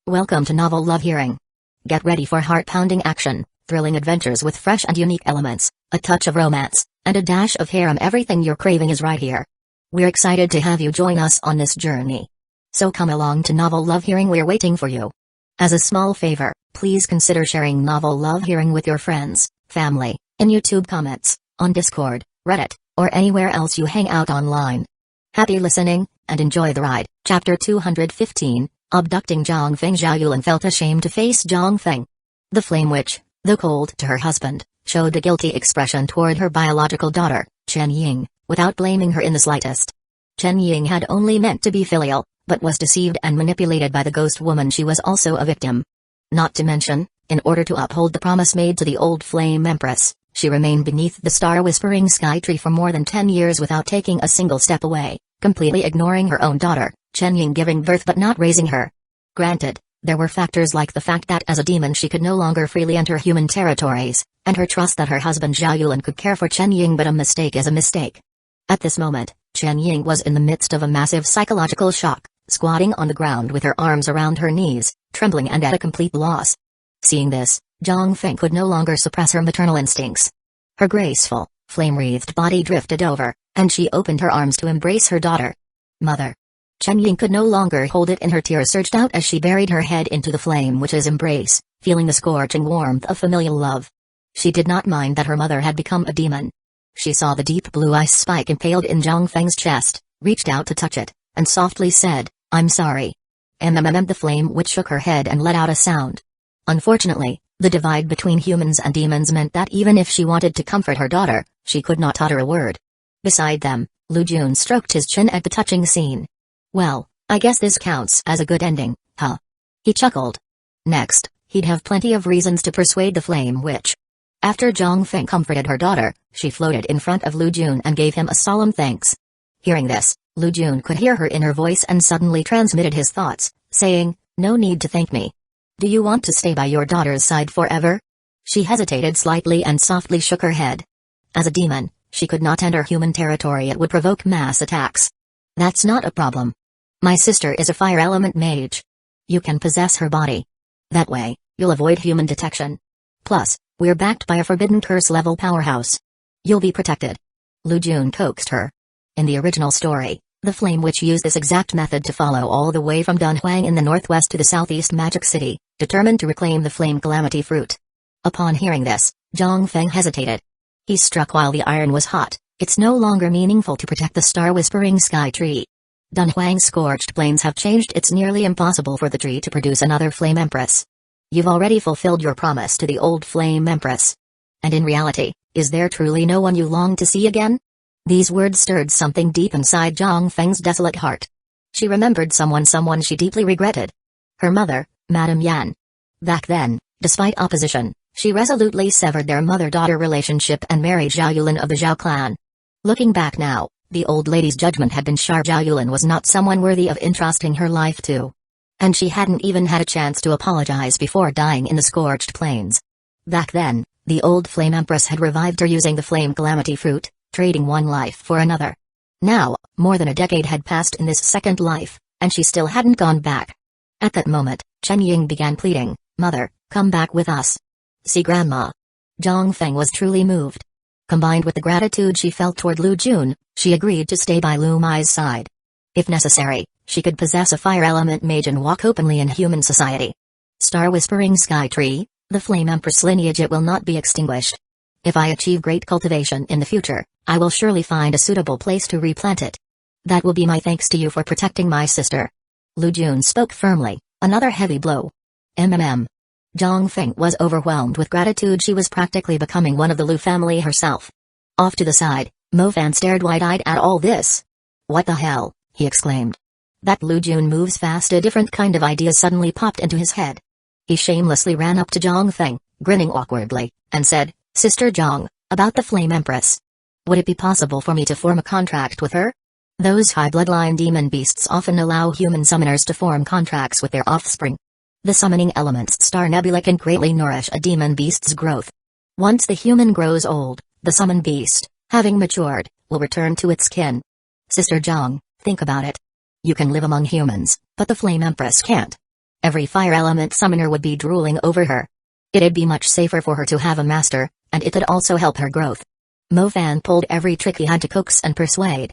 Welcome to Novel Love Hearing. Get ready for heart-pounding action, thrilling adventures with fresh and unique elements, a touch of romance, and a dash of harem. Everything you're craving is right here. We're excited to have you join us on this journey. So come along to Novel Love Hearing, we're waiting for you. As a small favor, please consider sharing Novel Love Hearing with your friends, family, in YouTube comments, on Discord, Reddit, or anywhere else you hang out online. Happy listening, and enjoy the ride. Chapter 215, Abducting Zhang Feng. Zhao Yulin felt ashamed to face Zhang Feng. The flame witch, though cold to her husband, showed a guilty expression toward her biological daughter, Chen Ying, without blaming her in the slightest. Chen Ying had only meant to be filial, but was deceived and manipulated by the ghost woman. She was also a victim. Not to mention, in order to uphold the promise made to the old flame empress, she remained beneath the star-whispering sky tree for more than 10 years without taking a single step away, completely ignoring her own daughter, Chen Ying, giving birth but not raising her. Granted, there were factors like the fact that as a demon she could no longer freely enter human territories, and her trust that her husband Zhao Yulin could care for Chen Ying, but a mistake is a mistake. At this moment, Chen Ying was in the midst of a massive psychological shock, squatting on the ground with her arms around her knees, trembling and at a complete loss. Seeing this, Zhang Feng could no longer suppress her maternal instincts. Her graceful, flame-wreathed body drifted over, and she opened her arms to embrace her daughter. Mother. Chen Ying could no longer hold it, and her tears surged out as she buried her head into the flame witch's embrace, feeling the scorching warmth of familial love. She did not mind that her mother had become a demon. She saw the deep blue ice spike impaled in Zhang Feng's chest, reached out to touch it, and softly said, "I'm sorry." The flame witch shook her head and let out a sound. Unfortunately, the divide between humans and demons meant that even if she wanted to comfort her daughter, she could not utter a word. Beside them, Lu Jun stroked his chin at the touching scene. "Well, I guess this counts as a good ending, huh?" He chuckled. Next, he'd have plenty of reasons to persuade the flame witch. After Zhang Feng comforted her daughter, she floated in front of Lu Jun and gave him a solemn thanks. Hearing this, Lu Jun could hear her inner voice and suddenly transmitted his thoughts, saying, "No need to thank me. Do you want to stay by your daughter's side forever?" She hesitated slightly and softly shook her head. As a demon, she could not enter human territory. It would provoke mass attacks. "That's not a problem. My sister is a fire element mage. You can possess her body. That way, you'll avoid human detection. Plus, we're backed by a forbidden curse-level powerhouse. You'll be protected." Lu Jun coaxed her. In the original story, the Flame Witch used this exact method to follow all the way from Dunhuang in the northwest to the southeast Magic City, determined to reclaim the Flame Calamity Fruit. Upon hearing this, Zhang Feng hesitated. He struck while the iron was hot. It's no longer meaningful to protect the star-whispering sky tree. Dunhuang's scorched plains have changed. It's nearly impossible for the tree to produce another Flame Empress. You've already fulfilled your promise to the old Flame Empress. And in reality, is there truly no one you long to see again? These words stirred something deep inside Zhang Feng's desolate heart. She remembered someone she deeply regretted. Her mother, Madame Yan. Back then, despite opposition, she resolutely severed their mother-daughter relationship and married Zhao Yulin of the Zhao clan. Looking back now, the old lady's judgment had been sharp. Zhao Yulin was not someone worthy of entrusting her life to. And she hadn't even had a chance to apologize before dying in the scorched plains. Back then, the old Flame Empress had revived her using the Flame Calamity Fruit, trading one life for another. Now, more than a decade had passed in this second life, and she still hadn't gone back. At that moment, Chen Ying began pleading, "Mother, come back with us. See Grandma." Zhang Feng was truly moved. Combined with the gratitude she felt toward Lu Jun, she agreed to stay by Lu Mai's side. If necessary, she could possess a fire element mage and walk openly in human society. Star-whispering sky tree, the Flame Empress lineage, it will not be extinguished. If I achieve great cultivation in the future, I will surely find a suitable place to replant it. That will be my thanks to you for protecting my sister." Lu Jun spoke firmly, another heavy blow. Zhang Feng was overwhelmed with gratitude. She was practically becoming one of the Lu family herself. Off to the side, Mo Fan stared wide-eyed at all this. "What the hell?" he exclaimed. That Lu Jun moves fast. A different kind of idea suddenly popped into his head. He shamelessly ran up to Zhang Feng, grinning awkwardly, and said, "Sister Zhang, about the Flame Empress. Would it be possible for me to form a contract with her? Those high bloodline demon beasts often allow human summoners to form contracts with their offspring. The summoning element's star nebula can greatly nourish a demon beast's growth. Once the human grows old, the summoned beast, having matured, will return to its kin. Sister Zhang, think about it. You can live among humans, but the Flame Empress can't. Every fire element summoner would be drooling over her. It'd be much safer for her to have a master, and it'd also help her growth. Mo Fan pulled every trick he had to coax and persuade.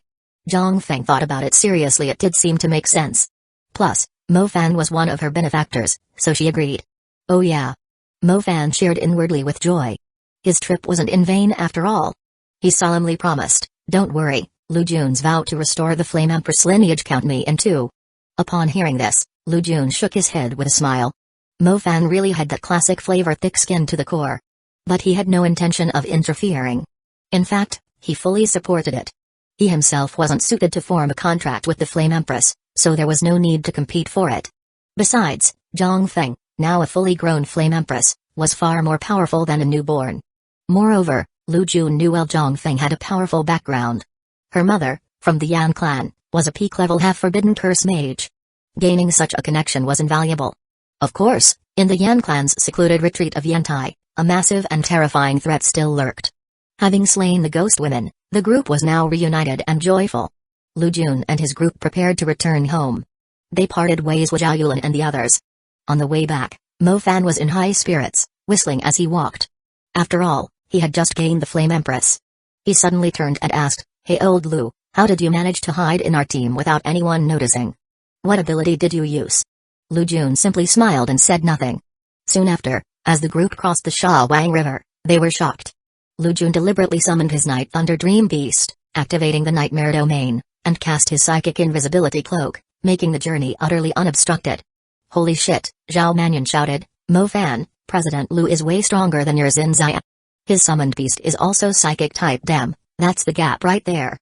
Zhang Feng thought about it seriously. It did seem to make sense. Plus, Mo Fan was one of her benefactors, so she agreed. Oh yeah. Mo Fan cheered inwardly with joy. His trip wasn't in vain after all. He solemnly promised, "Don't worry, Lu Jun's vow to restore the Flame Empress lineage, count me in too." Upon hearing this, Lu Jun shook his head with a smile. Mo Fan really had that classic flavor, thick skin to the core. But he had no intention of interfering. In fact, he fully supported it. He himself wasn't suited to form a contract with the Flame Empress, so there was no need to compete for it. Besides, Zhang Feng, now a fully grown Flame Empress, was far more powerful than a newborn. Moreover, Lu Jun knew well Zhang Feng had a powerful background. Her mother, from the Yan clan, was a peak-level half-forbidden curse mage. Gaining such a connection was invaluable. Of course, in the Yan clan's secluded retreat of Yantai, a massive and terrifying threat still lurked. Having slain the ghost women, the group was now reunited and joyful. Lu Jun and his group prepared to return home. They parted ways with Zhao Yulin and the others. On the way back, Mo Fan was in high spirits, whistling as he walked. After all, he had just gained the Flame Empress. He suddenly turned and asked, "Hey old Lu, how did you manage to hide in our team without anyone noticing? What ability did you use?" Lu Jun simply smiled and said nothing. Soon after, as the group crossed the Sha Wang River, they were shocked. Lu Jun deliberately summoned his Night Thunder Dream Beast, activating the Nightmare Domain, and cast his psychic invisibility cloak, making the journey utterly unobstructed. "Holy shit," Zhao Manyan shouted, "Mo Fan, President Lu is way stronger than your Zinzai. His summoned beast is also psychic type. Damn, that's the gap right there.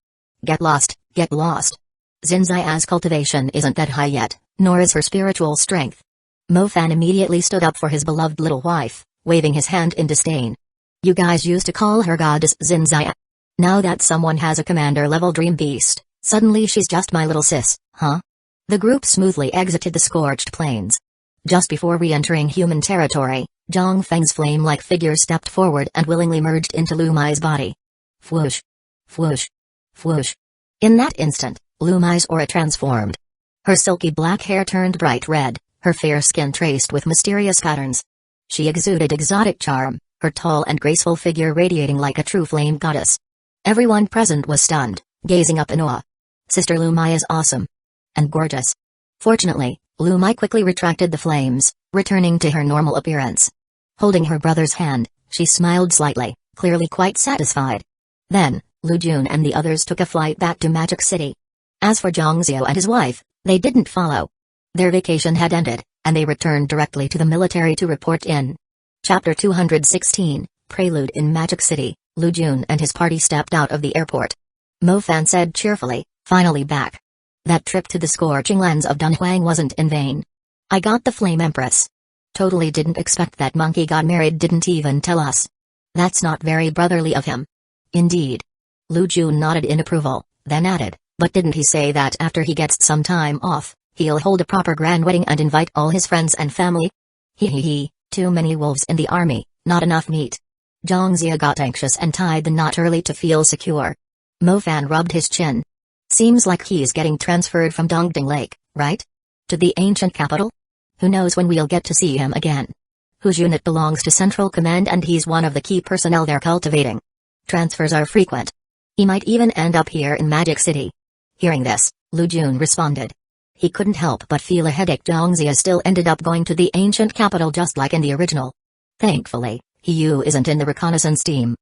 Get lost, get lost. Zinzai's cultivation isn't that high yet, nor is her spiritual strength." Mo Fan immediately stood up for his beloved little wife, waving his hand in disdain. "You guys used to call her goddess Zinzai. Now that someone has a commander-level dream beast, suddenly she's just my little sis, huh?" The group smoothly exited the scorched plains. Just before re-entering human territory, Zhang Feng's flame-like figure stepped forward and willingly merged into Lu Mai's body. Fwoosh. Fwoosh. Fwoosh. In that instant, Lu Mai's aura transformed. Her silky black hair turned bright red, her fair skin traced with mysterious patterns. She exuded exotic charm, her tall and graceful figure radiating like a true flame goddess. Everyone present was stunned, gazing up in awe. Sister Lu Mai is awesome. And gorgeous. Fortunately, Lu Mai quickly retracted the flames, returning to her normal appearance. Holding her brother's hand, she smiled slightly, clearly quite satisfied. Then, Lu Jun and the others took a flight back to Magic City. As for Zhangzhou and his wife, they didn't follow. Their vacation had ended, and they returned directly to the military to report in. Chapter 216, Prelude in Magic City. Lu Jun and his party stepped out of the airport. Mo Fan said cheerfully, "Finally back. That trip to the scorching lands of Dunhuang wasn't in vain. I got the Flame Empress. Totally didn't expect that monkey got married, didn't even tell us. That's not very brotherly of him." "Indeed." Lu Jun nodded in approval, then added, "But didn't he say that after he gets some time off, he'll hold a proper grand wedding and invite all his friends and family?" He, too many wolves in the army, not enough meat." Zhangzia got anxious and tied the knot early to feel secure. Mo Fan rubbed his chin. "Seems like he's getting transferred from Dongding Lake, right? To the ancient capital? Who knows when we'll get to see him again. Whose unit belongs to Central Command and he's one of the key personnel they're cultivating. Transfers are frequent. He might even end up here in Magic City." Hearing this, Lu Jun responded. He couldn't help but feel a headache. Zhangzia still ended up going to the ancient capital just like in the original. Thankfully, Hyuga isn't in the reconnaissance team.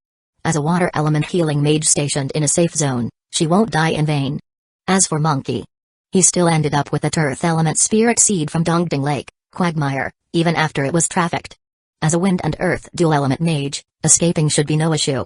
As a water element healing mage stationed in a safe zone, she won't die in vain. As for Monkey, he still ended up with the earth element spirit seed from Dongding Lake, Quagmire, even after it was trafficked. As a wind and earth dual element mage, escaping should be no issue.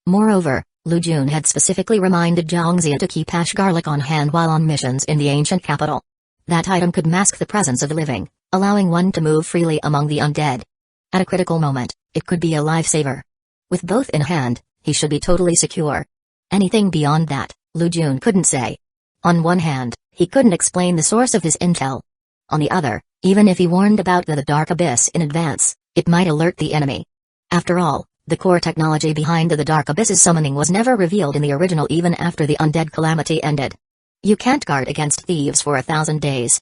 Moreover, Lu Jun had specifically reminded Zhangzia to keep ash garlic on hand while on missions in the ancient capital. That item could mask the presence of the living, allowing one to move freely among the undead. At a critical moment, it could be a lifesaver. With both in hand, he should be totally secure. Anything beyond that, Lu Jun couldn't say. On one hand, he couldn't explain the source of his intel. On the other, even if he warned about the Dark Abyss in advance, it might alert the enemy. After all, the core technology behind the Dark Abyss's summoning was never revealed in the original even after the undead calamity ended. You can't guard against thieves for 1,000 days.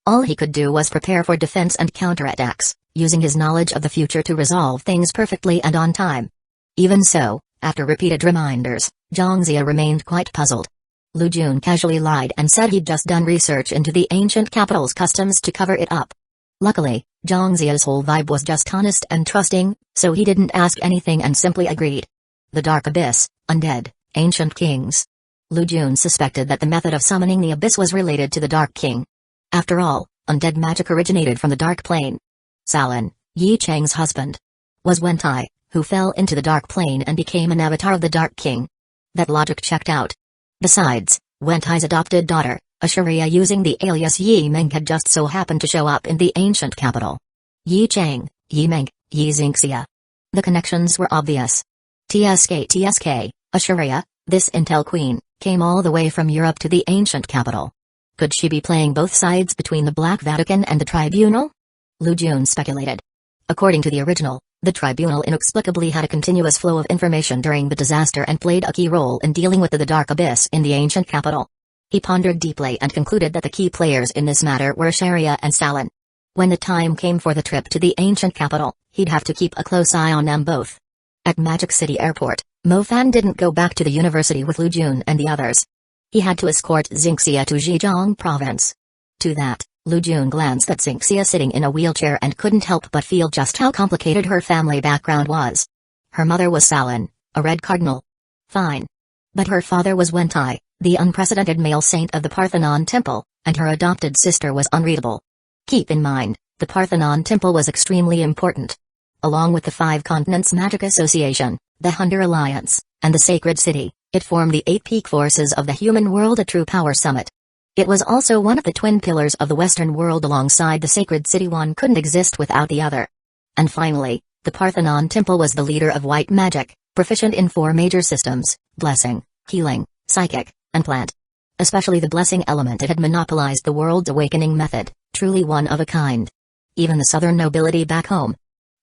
All he could do was prepare for defense and counterattacks, using his knowledge of the future to resolve things perfectly and on time. Even so, after repeated reminders, Zhongxia remained quite puzzled. Lu Jun casually lied and said he'd just done research into the ancient capital's customs to cover it up. Luckily, Zhongxia's whole vibe was just honest and trusting, so he didn't ask anything and simply agreed. The Dark Abyss, undead, ancient kings. Lu Jun suspected that the method of summoning the abyss was related to the Dark King. After all, undead magic originated from the Dark Plane. Salin, Yi Chang's husband, was Wentai, who fell into the Dark Plane and became an avatar of the Dark King. That logic checked out. Besides, Wentai's adopted daughter, Ashuria using the alias Yi Meng, had just so happened to show up in the ancient capital. Yi Chang, Yi Meng, Yi Xingxia. The connections were obvious. TSK, Ashuria, this intel queen, came all the way from Europe to the ancient capital. Could she be playing both sides between the Black Vatican and the Tribunal? Lu Jun speculated. According to the original, the Tribunal inexplicably had a continuous flow of information during the disaster and played a key role in dealing with the Dark Abyss in the ancient capital. He pondered deeply and concluded that the key players in this matter were Sharia and Salin. When the time came for the trip to the ancient capital, he'd have to keep a close eye on them both. At Magic City Airport, Mo Fan didn't go back to the university with Lu Jun and the others. He had to escort Xingxia to Zhejiang province. To that, Lu Jun glanced at Xingxia sitting in a wheelchair and couldn't help but feel just how complicated her family background was. Her mother was Salin, a red cardinal. Fine. But her father was Wentai, the unprecedented male saint of the Parthenon Temple, and her adopted sister was unreadable. Keep in mind, the Parthenon Temple was extremely important. Along with the Five Continents Magic Association, the Hunter Alliance, and the Sacred City, it formed the 8 peak forces of the human world, a true power summit. It was also one of the twin pillars of the Western world alongside the Sacred City. One couldn't exist without the other. And finally, the Parthenon Temple was the leader of white magic, proficient in 4 major systems: blessing, healing, psychic, and plant. Especially the blessing element, it had monopolized the world's awakening method, truly one of a kind. Even the southern nobility back home.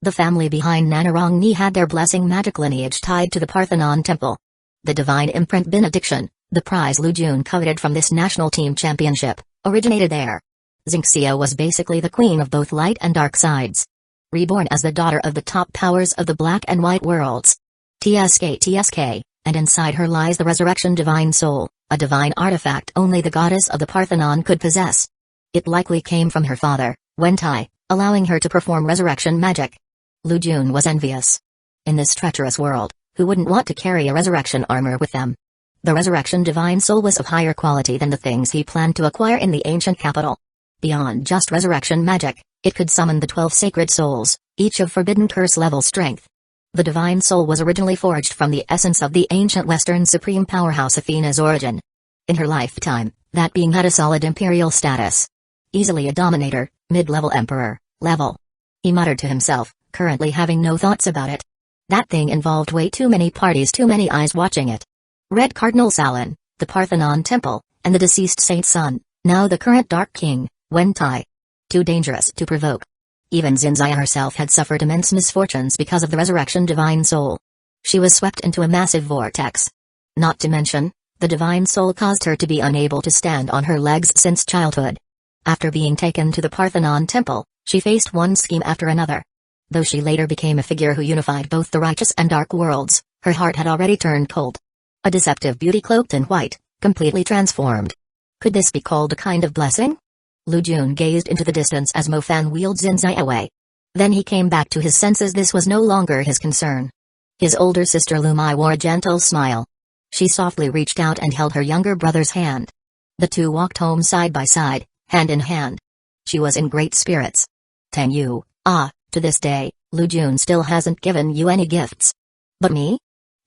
The family behind Nanarongni had their blessing magic lineage tied to the Parthenon Temple. The divine imprint benediction, the prize Lu Jun coveted from this national team championship, originated there. Xingxia was basically the queen of both light and dark sides. Reborn as the daughter of the top powers of the black and white worlds. TSK, and inside her lies the resurrection divine soul, a divine artifact only the goddess of the Parthenon could possess. It likely came from her father, Wentai, allowing her to perform resurrection magic. Lu Jun was envious. In this treacherous world, who wouldn't want to carry a resurrection armor with them? The resurrection divine soul was of higher quality than the things he planned to acquire in the ancient capital. Beyond just resurrection magic, it could summon the 12 sacred souls, each of forbidden curse level strength. The divine soul was originally forged from the essence of the ancient Western supreme powerhouse Athena's origin. In her lifetime, that being had a solid imperial status. Easily a dominator, mid-level emperor, level. He muttered to himself, currently having no thoughts about it. That thing involved way too many parties, too many eyes watching it. Red Cardinal Salin, the Parthenon Temple, and the deceased saint's son, now the current Dark King, Wentai. Too dangerous to provoke. Even Xingxia herself had suffered immense misfortunes because of the resurrection divine soul. She was swept into a massive vortex. Not to mention, the divine soul caused her to be unable to stand on her legs since childhood. After being taken to the Parthenon Temple, she faced one scheme after another. Though she later became a figure who unified both the righteous and dark worlds, her heart had already turned cold. A deceptive beauty cloaked in white, completely transformed. Could this be called a kind of blessing? Lu Jun gazed into the distance as Mo Fan wheeled Xingxia away. Then he came back to his senses. This was no longer his concern. His older sister Lu Mai wore a gentle smile. She softly reached out and held her younger brother's hand. The two walked home side by side, hand in hand. She was in great spirits. Tang Yu, to this day, Lu Jun still hasn't given you any gifts. But me?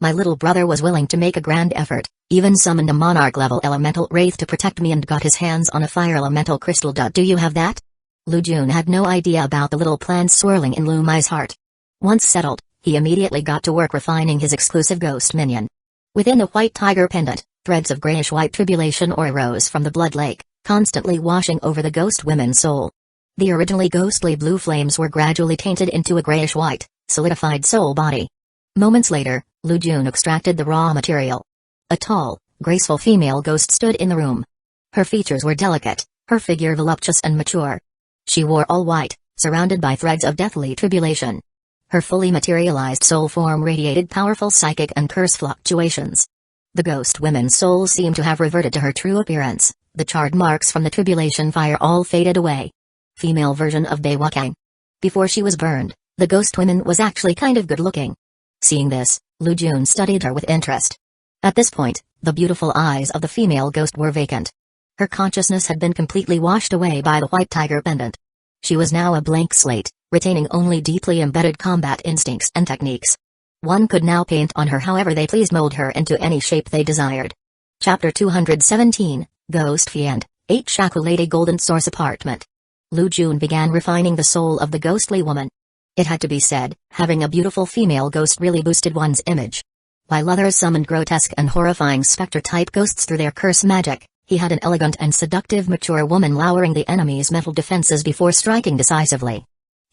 My little brother was willing to make a grand effort, even summoned a monarch-level elemental wraith to protect me and got his hands on a fire elemental crystal. Do you have that? Lu Jun had no idea about the little plans swirling in Lu Mai's heart. Once settled, he immediately got to work refining his exclusive ghost minion. Within the white tiger pendant, threads of grayish-white tribulation ore rose from the blood lake, constantly washing over the ghost woman's soul. The originally ghostly blue flames were gradually tainted into a grayish-white, solidified soul body. Moments later, Lu Jun extracted the raw material. A tall, graceful female ghost stood in the room. Her features were delicate, Her figure voluptuous and mature. She wore all white, surrounded by threads of deathly tribulation. Her fully materialized soul form radiated powerful psychic and curse fluctuations. The ghost woman's soul seemed to have reverted to her true appearance, the charred marks from the tribulation fire all faded away. Female version of Beiwakang. Before she was burned, the ghost woman was actually kind of good looking. Seeing this, Lu Jun studied her with interest. At this point, the beautiful eyes of the female ghost were vacant. Her consciousness had been completely washed away by the white tiger pendant. She was now a blank slate, retaining only deeply embedded combat instincts and techniques. One could now paint on her however they pleased, mold her into any shape they desired. Chapter 217, Ghost Fiend, 8 Shaku Lady Golden Source Apartment. Lu Jun began refining the soul of the ghostly woman. It had to be said, having a beautiful female ghost really boosted one's image. While others summoned grotesque and horrifying spectre-type ghosts through their curse magic, he had an elegant and seductive mature woman lowering the enemy's mental defenses before striking decisively.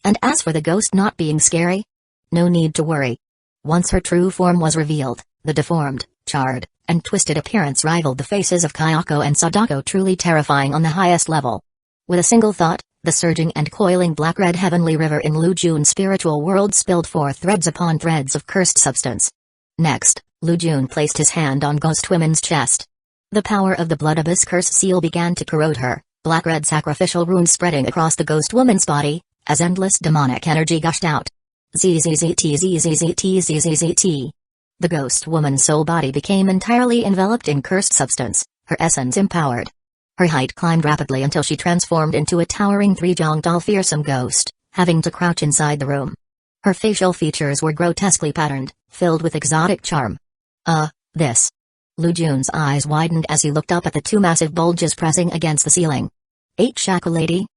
And as for the ghost not being scary? No need to worry. Once her true form was revealed, the deformed, charred, and twisted appearance rivaled the faces of Kayako and Sadako, truly terrifying on the highest level. With a single thought, the surging and coiling black-red heavenly river in Lu Jun's spiritual world spilled forth threads upon threads of cursed substance. Next, Lu Jun placed his hand on Ghost Woman's chest. The power of the Blood Abyss curse seal began to corrode her, black-red sacrificial runes spreading across the ghost woman's body, as endless demonic energy gushed out. ZZZT. The ghost woman's soul body became entirely enveloped in cursed substance, her essence empowered. Her height climbed rapidly until she transformed into a towering three-jawed fearsome ghost, having to crouch inside the room. Her facial features were grotesquely patterned, filled with exotic charm. This. Lu Jun's eyes widened as he looked up at the 2 massive bulges pressing against the ceiling. 8 Shaku Lady?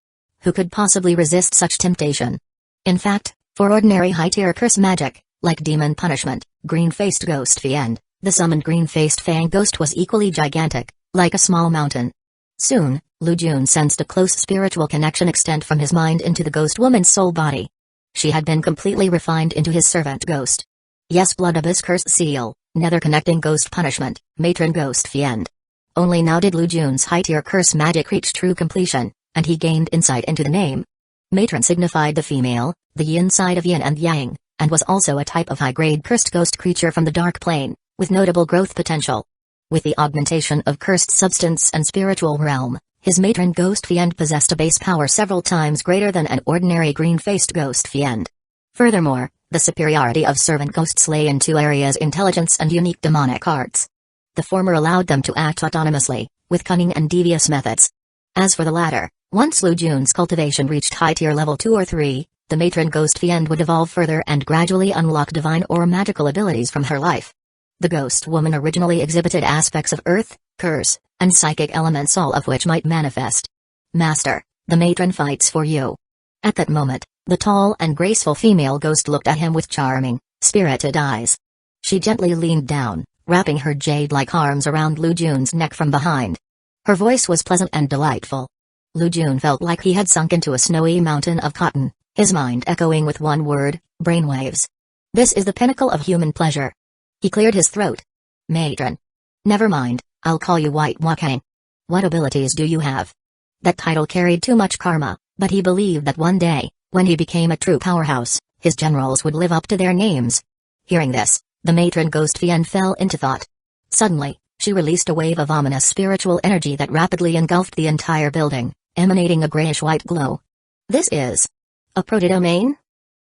Who could possibly resist such temptation? In fact, for ordinary high-tier curse magic, like demon punishment, green-faced ghost fiend, the summoned green-faced fang ghost was equally gigantic, like a small mountain. Soon, Lu Jun sensed a close spiritual connection extend from his mind into the ghost woman's soul body. She had been completely refined into his servant ghost. Yes, Blood Abyss curse seal, nether connecting ghost punishment, matron ghost fiend. Only now did Lu Jun's high-tier curse magic reach true completion, and he gained insight into the name. Matron signified the female, the yin side of yin and yang, and was also a type of high-grade cursed ghost creature from the dark plane, with notable growth potential. With the augmentation of cursed substance and spiritual realm, his matron ghost fiend possessed a base power several times greater than an ordinary green-faced ghost fiend. Furthermore, the superiority of servant ghosts lay in 2 areas: intelligence and unique demonic arts. The former allowed them to act autonomously, with cunning and devious methods. As for the latter, once Lu Jun's cultivation reached high-tier level 2 or 3, the matron ghost fiend would evolve further and gradually unlock divine or magical abilities from her life. The ghost woman originally exhibited aspects of earth, curse, and psychic elements, all of which might manifest. Master, the matron fights for you. At that moment, the tall and graceful female ghost looked at him with charming, spirited eyes. She gently leaned down, wrapping her jade-like arms around Lu Jun's neck from behind. Her voice was pleasant and delightful. Lu Jun felt like he had sunk into a snowy mountain of cotton, his mind echoing with one word: brainwaves. This is the pinnacle of human pleasure. He cleared his throat. Matron. Never mind, I'll call you White Wakang. What abilities do you have? That title carried too much karma, but he believed that one day, when he became a true powerhouse, his generals would live up to their names. Hearing this, the matron ghost fiend fell into thought. Suddenly, she released a wave of ominous spiritual energy that rapidly engulfed the entire building, emanating a grayish-white glow. This is a proto-domain?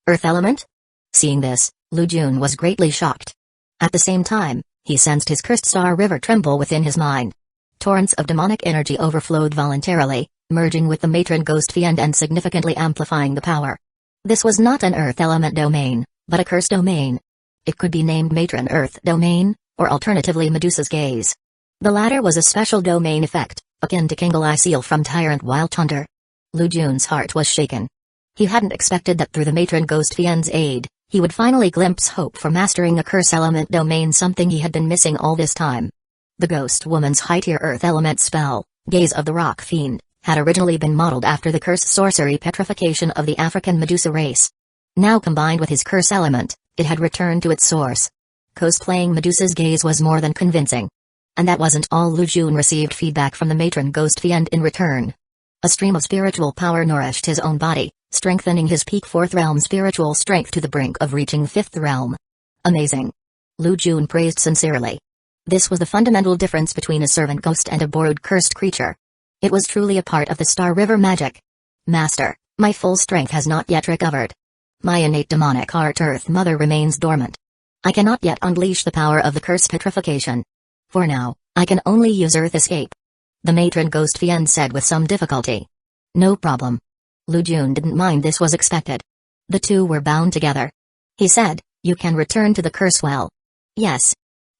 Earth element? Seeing this, Lu Jun was greatly shocked. At the same time, he sensed his cursed star river tremble within his mind. Torrents of demonic energy overflowed voluntarily, merging with the matron ghost fiend and significantly amplifying the power. This was not an earth element domain, but a cursed domain. It could be named matron earth domain, or alternatively Medusa's gaze. The latter was a special domain effect, akin to Kingle Eye Seal from Tyrant Wild Thunder. Lu Jun's heart was shaken. He hadn't expected that through the matron ghost fiend's aid, he would finally glimpse hope for mastering a curse element domain, something he had been missing all this time. The ghost woman's high-tier earth element spell, Gaze of the Rock Fiend, had originally been modeled after the curse sorcery petrification of the African Medusa race. Now combined with his curse element, it had returned to its source. Cosplaying Medusa's gaze was more than convincing. And that wasn't all. Lu Jun received feedback from the matron ghost fiend in return. A stream of spiritual power nourished his own body, strengthening his peak 4th realm spiritual strength to the brink of reaching 5th realm. Amazing. Lu Jun praised sincerely. This was the fundamental difference between a servant ghost and a borrowed cursed creature. It was truly a part of the Star River magic. Master, my full strength has not yet recovered. My innate demonic heart Earth Mother remains dormant. I cannot yet unleash the power of the curse petrification. For now, I can only use Earth Escape. The matron Ghost Fian said with some difficulty. No problem. Lu Jun didn't mind, this was expected. The two were bound together. He said, you can return to the curse well. Yes.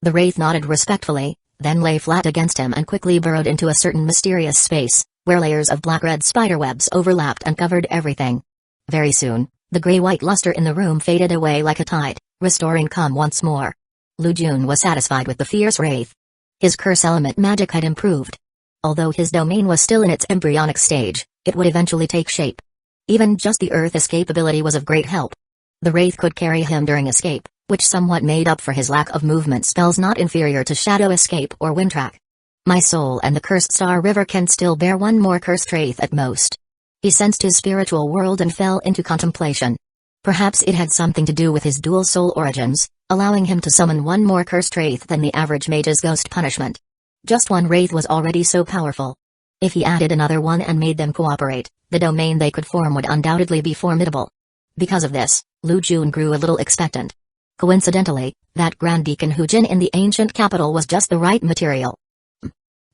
The wraith nodded respectfully, then lay flat against him and quickly burrowed into a certain mysterious space, where layers of black-red spiderwebs overlapped and covered everything. Very soon, the gray-white luster in the room faded away like a tide, restoring calm once more. Lu Jun was satisfied with the fierce wraith. His curse element magic had improved. Although his domain was still in its embryonic stage, it would eventually take shape. Even just the Earth Escape ability was of great help. The wraith could carry him during escape, which somewhat made up for his lack of movement spells not inferior to Shadow Escape or Windtrack. My soul and the cursed Star River can still bear one more cursed wraith at most. He sensed his spiritual world and fell into contemplation. Perhaps it had something to do with his dual soul origins, allowing him to summon one more cursed wraith than the average mage's ghost punishment. Just one wraith was already so powerful. If he added another one and made them cooperate, the domain they could form would undoubtedly be formidable. Because of this, Lu Jun grew a little expectant. Coincidentally, that Grand Deacon Hujin in the ancient capital was just the right material.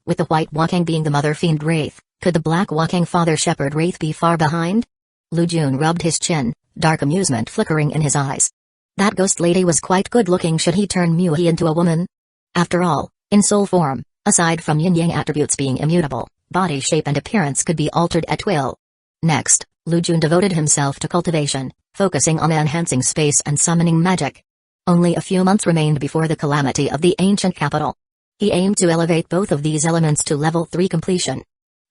With the white walking being the mother fiend wraith, could the black walking father shepherd wraith be far behind? Lu Jun rubbed his chin, dark amusement flickering in his eyes. That ghost lady was quite good looking. Should he turn Muhi into a woman? After all, in soul form, aside from yin-yang attributes being immutable, body shape and appearance could be altered at will. Next, Lu Jun devoted himself to cultivation, focusing on enhancing space and summoning magic. Only a few months remained before the calamity of the ancient capital. He aimed to elevate both of these elements to level 3 completion.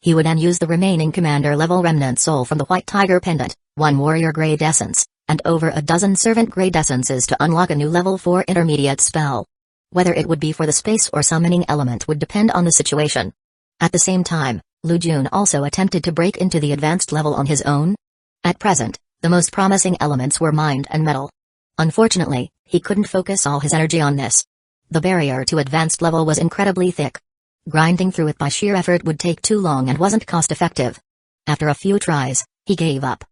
He would then use the remaining commander-level remnant soul from the White Tiger Pendant, 1 warrior grade essence, and over a dozen servant grade essences to unlock a new level 4 intermediate spell. Whether it would be for the space or summoning element would depend on the situation. At the same time, Lu Jun also attempted to break into the advanced level on his own. At present, the most promising elements were mind and metal. Unfortunately, he couldn't focus all his energy on this. The barrier to advanced level was incredibly thick. Grinding through it by sheer effort would take too long and wasn't cost-effective. After a few tries, he gave up.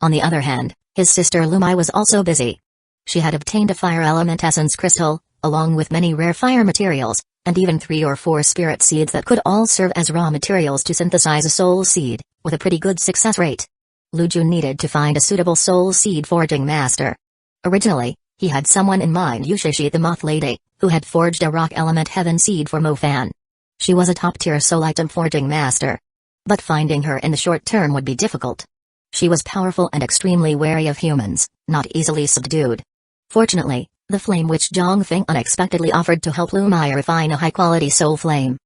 On the other hand, his sister Lumai was also busy. She had obtained a fire element essence crystal, along with many rare fire materials, and even 3 or 4 spirit seeds that could all serve as raw materials to synthesize a soul seed, with a pretty good success rate. Lu Jun needed to find a suitable soul seed forging master. Originally, he had someone in mind, Yushishi the Moth Lady, who had forged a rock element heaven seed for Mo Fan. She was a top-tier soul item forging master. But finding her in the short term would be difficult. She was powerful and extremely wary of humans, not easily subdued. Fortunately, the flame witch Zhang Feng unexpectedly offered to help Lumai refine a high-quality soul flame.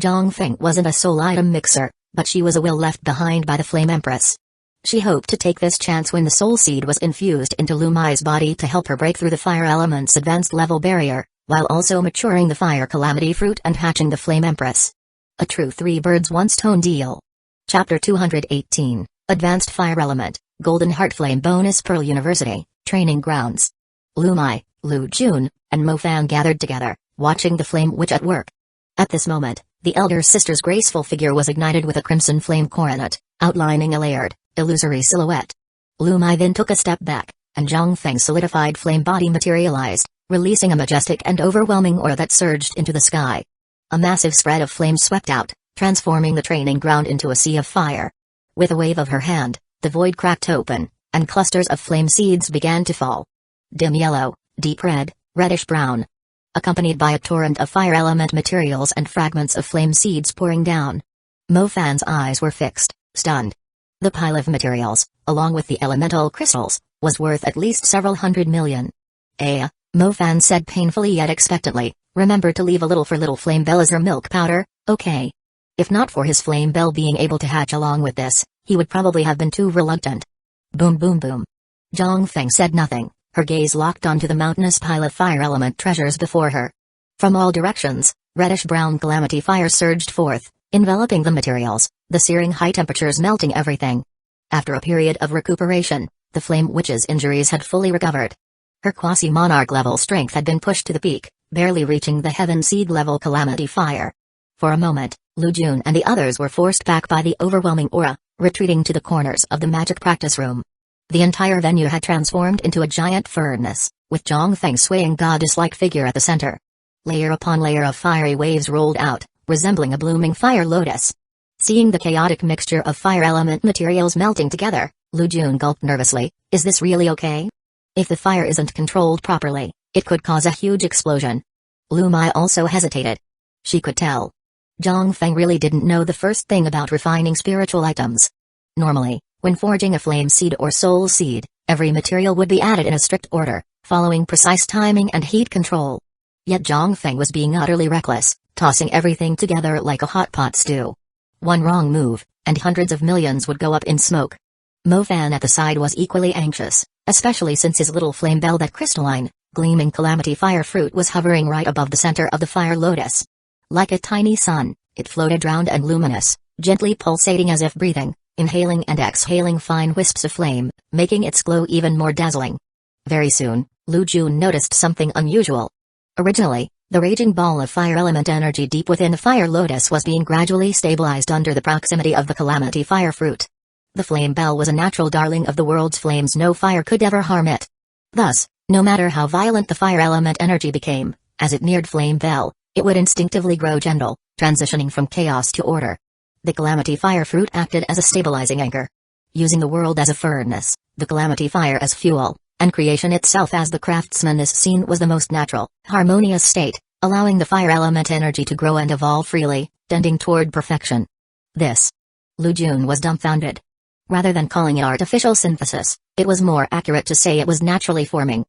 Zhang Feng wasn't a soul item mixer, but she was a will left behind by the Flame Empress. She hoped to take this chance when the soul seed was infused into Lumai's body to help her break through the fire element's advanced level barrier, while also maturing the fire calamity fruit and hatching the Flame Empress. A true 3 birds one stone deal. Chapter 218, Advanced Fire Element, Golden Heart Flame Bonus Pearl University, Training Grounds. Lumai, Lu Jun, and Mo Fan gathered together, watching the Flame Witch at work. At this moment, the elder sister's graceful figure was ignited with a crimson flame coronet, outlining a layered, illusory silhouette. Lumai then took a step back, and Zhang Feng's solidified flame body materialized, releasing a majestic and overwhelming aura that surged into the sky. A massive spread of flame swept out, transforming the training ground into a sea of fire. With a wave of her hand, the void cracked open, and clusters of flame seeds began to fall. Dim yellow, deep red, reddish-brown. Accompanied by a torrent of fire element materials and fragments of flame seeds pouring down. Mo Fan's eyes were fixed, stunned. The pile of materials, along with the elemental crystals, was worth at least several hundred million. Mo Fan said painfully yet expectantly, remember to leave a little for little Flame Bell as her milk powder, okay? If not for his Flame Bell being able to hatch along with this, he would probably have been too reluctant. Boom boom boom. Zhang Feng said nothing, her gaze locked onto the mountainous pile of fire element treasures before her. From all directions, reddish-brown calamity fire surged forth, enveloping the materials, the searing high temperatures melting everything. After a period of recuperation, the Flame Witch's injuries had fully recovered. Her quasi-monarch level strength had been pushed to the peak, barely reaching the Heaven Seed level Calamity Fire. For a moment, Lu Jun and the others were forced back by the overwhelming aura, retreating to the corners of the magic practice room. The entire venue had transformed into a giant furnace, with Zhang Feng's swaying goddess-like figure at the center. Layer upon layer of fiery waves rolled out, resembling a blooming fire lotus. Seeing the chaotic mixture of fire element materials melting together, Lu Jun gulped nervously. Is this really okay? If the fire isn't controlled properly, it could cause a huge explosion. Lu Mai also hesitated. She could tell. Zhang Feng really didn't know the first thing about refining spiritual items. Normally, when forging a flame seed or soul seed, every material would be added in a strict order, following precise timing and heat control. Yet Zhang Feng was being utterly reckless, tossing everything together like a hot pot stew. One wrong move, and hundreds of millions would go up in smoke. Mo Fan at the side was equally anxious, especially since his little flame bell, that crystalline, gleaming calamity fire fruit, was hovering right above the center of the fire lotus. Like a tiny sun, it floated round and luminous, gently pulsating as if breathing, inhaling and exhaling fine wisps of flame, making its glow even more dazzling. Very soon, Lu Jun noticed something unusual. Originally, the raging ball of fire element energy deep within the fire lotus was being gradually stabilized under the proximity of the calamity fire fruit. The flame bell was a natural darling of the world's flames. No fire could ever harm it. Thus, no matter how violent the fire element energy became, as it neared flame bell, it would instinctively grow gentle, transitioning from chaos to order. The calamity fire fruit acted as a stabilizing anchor. Using the world as a furnace, the calamity fire as fuel, and creation itself as the craftsman is seen, was the most natural, harmonious state, allowing the fire element energy to grow and evolve freely, tending toward perfection. This. Lu Jun was dumbfounded. Rather than calling it artificial synthesis, it was more accurate to say it was naturally forming.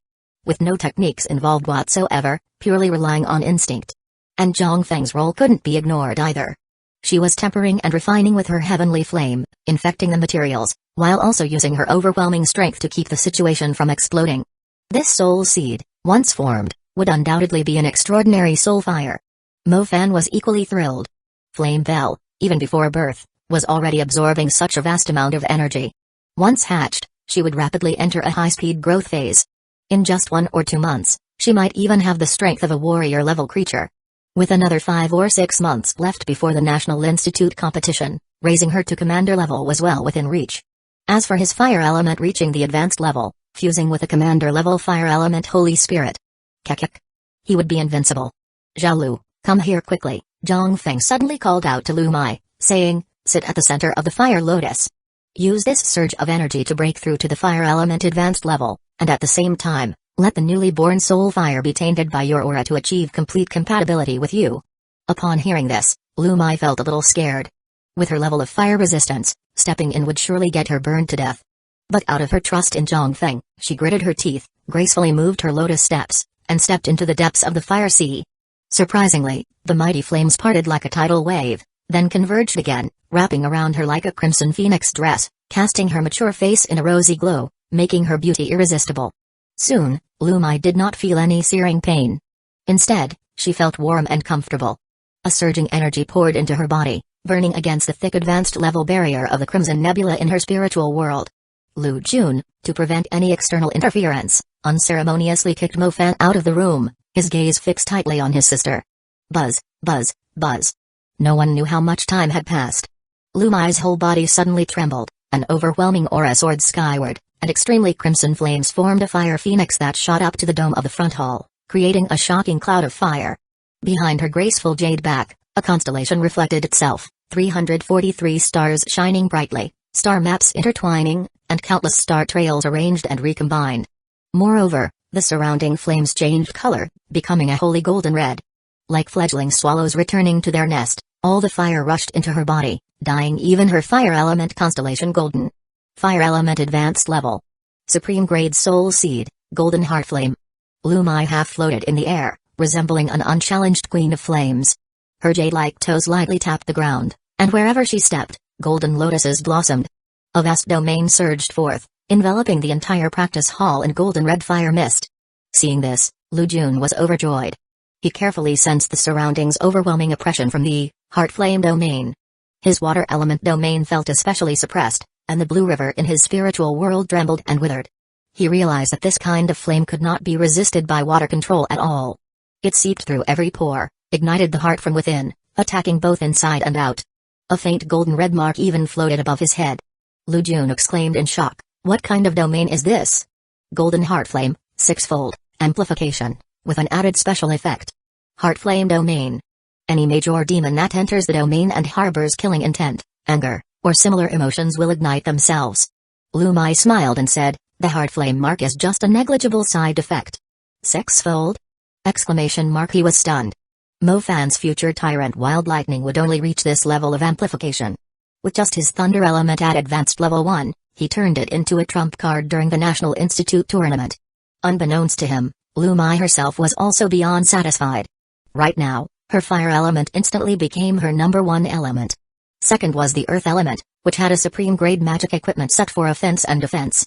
With no techniques involved whatsoever, purely relying on instinct. And Zhang Feng's role couldn't be ignored either. She was tempering and refining with her heavenly flame, infecting the materials, while also using her overwhelming strength to keep the situation from exploding. This soul seed, once formed, would undoubtedly be an extraordinary soul fire. Mo Fan was equally thrilled. Flame Bell, even before birth, was already absorbing such a vast amount of energy. Once hatched, she would rapidly enter a high-speed growth phase. In just 1 or 2 months, she might even have the strength of a warrior-level creature. With another 5 or 6 months left before the National Institute competition, raising her to commander level was well within reach. As for his fire element reaching the advanced level, fusing with a commander-level fire element Holy Spirit, Kekek, he would be invincible. Zhao Lu, come here quickly, Zhang Feng suddenly called out to Lu Mai, saying, sit at the center of the fire lotus. Use this surge of energy to break through to the fire element advanced level, and at the same time, let the newly born soul fire be tainted by your aura to achieve complete compatibility with you. Upon hearing this, Lu Mai felt a little scared. With her level of fire resistance, stepping in would surely get her burned to death. But out of her trust in Zhang Feng, she gritted her teeth, gracefully moved her lotus steps, and stepped into the depths of the fire sea. Surprisingly, the mighty flames parted like a tidal wave, then converged again, wrapping around her like a crimson phoenix dress, casting her mature face in a rosy glow, making her beauty irresistible. Soon, Lu Mai did not feel any searing pain. Instead, she felt warm and comfortable. A surging energy poured into her body, burning against the thick advanced level barrier of the Crimson Nebula in her spiritual world. Lu Jun, to prevent any external interference, unceremoniously kicked Mo Fan out of the room, his gaze fixed tightly on his sister. Buzz, buzz, buzz. No one knew how much time had passed. Lu Mai's whole body suddenly trembled, an overwhelming aura soared skyward, and extremely crimson flames formed a fire phoenix that shot up to the dome of the front hall, creating a shocking cloud of fire. Behind her graceful jade back, a constellation reflected itself, 343 stars shining brightly, star maps intertwining, and countless star trails arranged and recombined. Moreover, the surrounding flames changed color, becoming a holy golden red. Like fledgling swallows returning to their nest, all the fire rushed into her body, dyeing even her fire element constellation golden. Fire element advanced level. Supreme grade soul seed, golden heart flame. Lu Mai half floated in the air, resembling an unchallenged queen of flames. Her jade-like toes lightly tapped the ground, and wherever she stepped, golden lotuses blossomed. A vast domain surged forth, enveloping the entire practice hall in golden red fire mist. Seeing this, Lu Jun was overjoyed. He carefully sensed the surroundings' overwhelming oppression from the heart flame domain. His water element domain felt especially suppressed, and the blue river in his spiritual world trembled and withered. He realized that this kind of flame could not be resisted by water control at all. It seeped through every pore, ignited the heart from within, attacking both inside and out. A faint golden red mark even floated above his head. Lu Jun exclaimed in shock, "What kind of domain is this?" Golden heart flame, sixfold, amplification, with an added special effect. Heart flame domain. Any mage or demon that enters the domain and harbors killing intent, anger, or similar emotions will ignite themselves. Lu Mai smiled and said, "The heart flame mark is just a negligible side effect." Sixfold? Exclamation mark. He was stunned. Mo Fan's future tyrant Wild Lightning would only reach this level of amplification. With just his thunder element at advanced level 1, he turned it into a trump card during the National Institute tournament. Unbeknownst to him, Lu Mai herself was also beyond satisfied. Right now, her fire element instantly became her #1 element. Second was the earth element, which had a supreme-grade magic equipment set for offense and defense.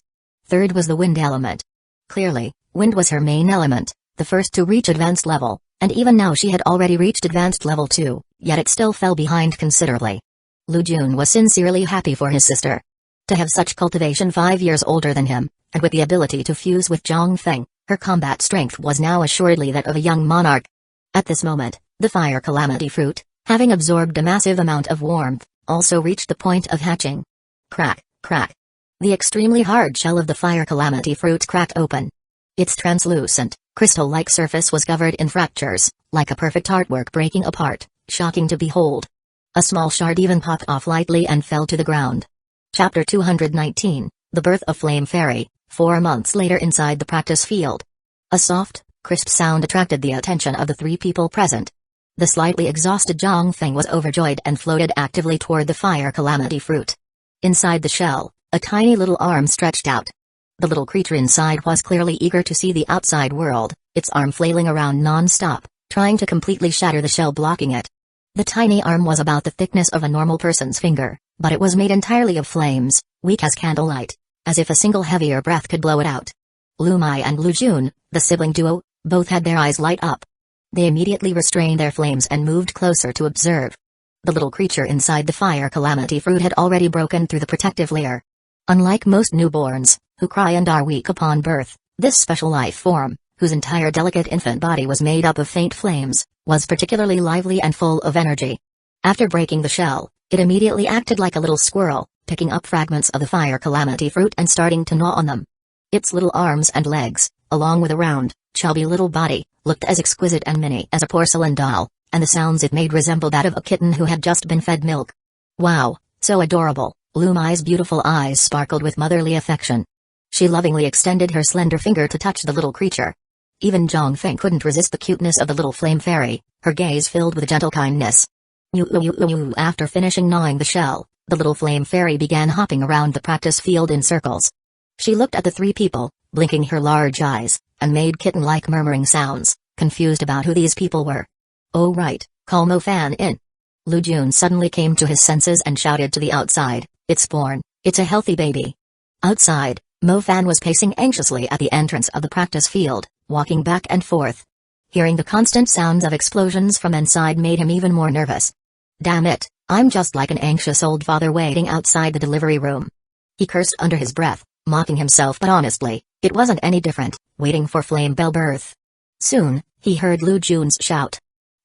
Third was the wind element. Clearly, wind was her main element, the first to reach advanced level, and even now she had already reached advanced level 2, yet it still fell behind considerably. Lu Jun was sincerely happy for his sister. To have such cultivation 5 years older than him, and with the ability to fuse with Zhang Feng, her combat strength was now assuredly that of a young monarch. At this moment, the fire calamity fruit, having absorbed a massive amount of warmth, also reached the point of hatching. Crack, crack. The extremely hard shell of the fire calamity fruit cracked open. Its translucent, crystal-like surface was covered in fractures, like a perfect artwork breaking apart, shocking to behold. A small shard even popped off lightly and fell to the ground. Chapter 219, The Birth of Flame Fairy, 4 months later inside the practice field. A soft, crisp sound attracted the attention of the 3 people present. The slightly exhausted Zhang Feng was overjoyed and floated actively toward the fire calamity fruit. Inside the shell, a tiny little arm stretched out. The little creature inside was clearly eager to see the outside world, its arm flailing around non-stop, trying to completely shatter the shell blocking it. The tiny arm was about the thickness of a normal person's finger, but it was made entirely of flames, weak as candlelight, as if a single heavier breath could blow it out. Lu Mai and Lu Jun, the sibling duo, both had their eyes light up. They immediately restrained their flames and moved closer to observe. The little creature inside the fire calamity fruit had already broken through the protective layer. Unlike most newborns, who cry and are weak upon birth, this special life form, whose entire delicate infant body was made up of faint flames, was particularly lively and full of energy. After breaking the shell, it immediately acted like a little squirrel, picking up fragments of the fire calamity fruit and starting to gnaw on them. Its little arms and legs, along with a round, chubby little body, looked as exquisite and mini as a porcelain doll, and the sounds it made resembled that of a kitten who had just been fed milk. Wow, so adorable. Lu Mai's beautiful eyes sparkled with motherly affection. She lovingly extended her slender finger to touch the little creature. Even Zhang Feng couldn't resist the cuteness of the little flame fairy, her gaze filled with gentle kindness. After finishing gnawing the shell, the little flame fairy began hopping around the practice field in circles. She looked at the 3 people, blinking her large eyes, and made kitten-like murmuring sounds, confused about who these people were. "Oh right, call Mo Fan in." Lu Jun suddenly came to his senses and shouted to the outside, "It's born, it's a healthy baby." Outside, Mo Fan was pacing anxiously at the entrance of the practice field, walking back and forth. Hearing the constant sounds of explosions from inside made him even more nervous. "Damn it, I'm just like an anxious old father waiting outside the delivery room." He cursed under his breath, mocking himself, but honestly, it wasn't any different, waiting for Flame Bell birth. Soon, he heard Lu Jun's shout.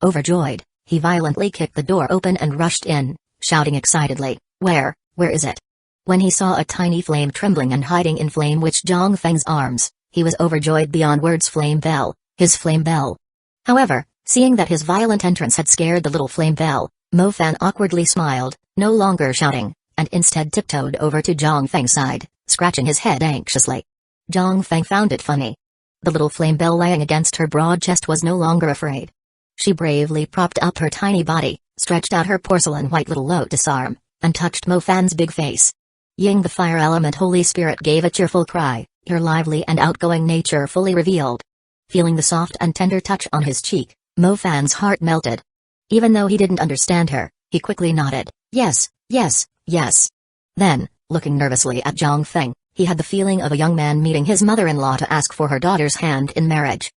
Overjoyed, he violently kicked the door open and rushed in, shouting excitedly, where is it?" When he saw a tiny flame trembling and hiding in Flame Witch Zhang Feng's arms, he was overjoyed beyond words. Flame Bell, his Flame Bell. However, seeing that his violent entrance had scared the little Flame Bell, Mo Fan awkwardly smiled, no longer shouting, and instead tiptoed over to Zhang Feng's side, scratching his head anxiously. Zhang Feng found it funny. The little Flame Bell lying against her broad chest was no longer afraid. She bravely propped up her tiny body, stretched out her porcelain white little lotus arm, and touched Mo Fan's big face. Ying, the fire element Holy Spirit, gave a cheerful cry, her lively and outgoing nature fully revealed. Feeling the soft and tender touch on his cheek, Mo Fan's heart melted. Even though he didn't understand her, he quickly nodded, yes, yes, yes. Then, looking nervously at Zhang Feng, he had the feeling of a young man meeting his mother-in-law to ask for her daughter's hand in marriage.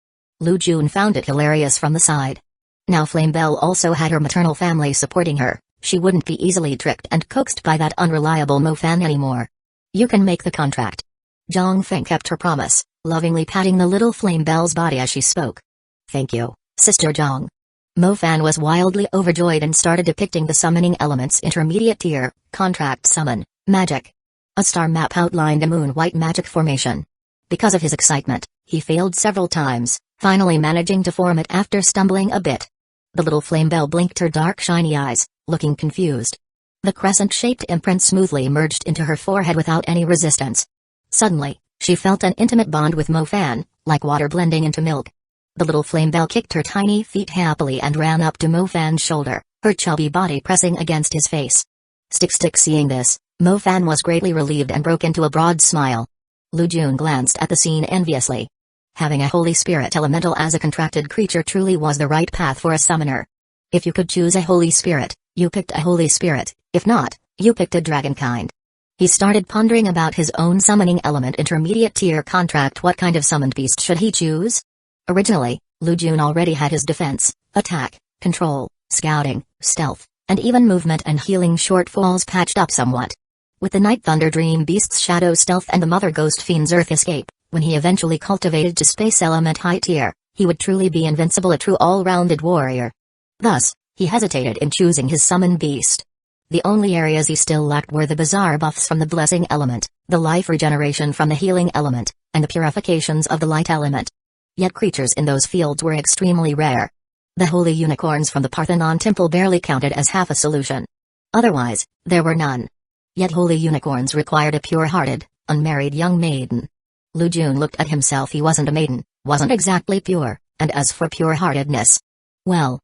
Lu Jun found it hilarious from the side. Now Flame Bell also had her maternal family supporting her. She wouldn't be easily tricked and coaxed by that unreliable Mofan anymore. You can make the contract. Zhang Feng kept her promise, lovingly patting the little Flame Bell's body as she spoke. Thank you, Sister Zhang. Mofan was wildly overjoyed and started depicting the summoning elements intermediate tier, contract summon, magic. A star map outlined a moon-white magic formation. Because of his excitement, he failed several times, finally managing to form it after stumbling a bit. The little Flame Bell blinked her dark shiny eyes, looking confused. The crescent-shaped imprint smoothly merged into her forehead without any resistance. Suddenly, she felt an intimate bond with Mofan, like water blending into milk. The little Flame Bell kicked her tiny feet happily and ran up to Mofan's shoulder, her chubby body pressing against his face. Stick seeing this, Mofan was greatly relieved and broke into a broad smile. Lu Jun glanced at the scene enviously. Having a Holy Spirit elemental as a contracted creature truly was the right path for a summoner. If you could choose a Holy Spirit, you picked a Holy Spirit, if not, you picked a dragon kind. He started pondering about his own summoning element intermediate tier contract. What kind of summoned beast should he choose? Originally, Lu Jun already had his defense, attack, control, scouting, stealth, and even movement and healing shortfalls patched up somewhat. With the Night Thunder Dream Beast's Shadow Stealth and the Mother Ghost Fiend's Earth Escape, when he eventually cultivated to Space Element high tier, he would truly be invincible, a true all-rounded warrior. Thus, he hesitated in choosing his summon beast. The only areas he still lacked were the bizarre buffs from the Blessing Element, the life regeneration from the Healing Element, and the purifications of the Light Element. Yet creatures in those fields were extremely rare. The holy unicorns from the Parthenon Temple barely counted as half a solution. Otherwise, there were none. Yet holy unicorns required a pure-hearted, unmarried young maiden. Lu Jun looked at himself. He wasn't a maiden, wasn't exactly pure, and as for pure-heartedness, well,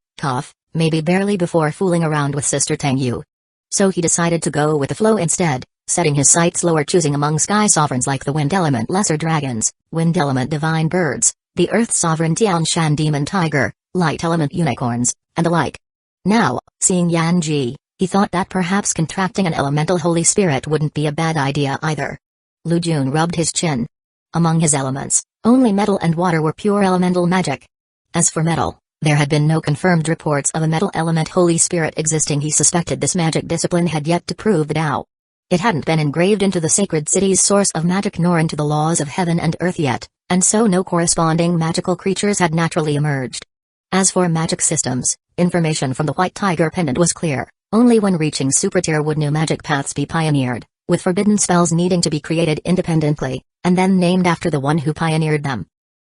maybe barely before fooling around with Sister Tang Yu. So he decided to go with the flow instead, setting his sights lower, choosing among sky sovereigns like the Wind Element Lesser Dragons, Wind Element Divine Birds, the Earth Sovereign Tianshan Demon Tiger, Light Element Unicorns, and the like. Now, seeing Yan Ji, he thought that perhaps contracting an elemental Holy Spirit wouldn't be a bad idea either. Lu Jun rubbed his chin. Among his elements, only metal and water were pure elemental magic. As for metal, there had been no confirmed reports of a metal element Holy Spirit existing. He suspected this magic discipline had yet to prove the Tao. It hadn't been engraved into the sacred city's source of magic nor into the laws of heaven and earth yet, and so no corresponding magical creatures had naturally emerged. As for magic systems, information from the White Tiger Pendant was clear. Only when reaching super tier would new magic paths be pioneered, with forbidden spells needing to be created independently, and then named after the one who pioneered them.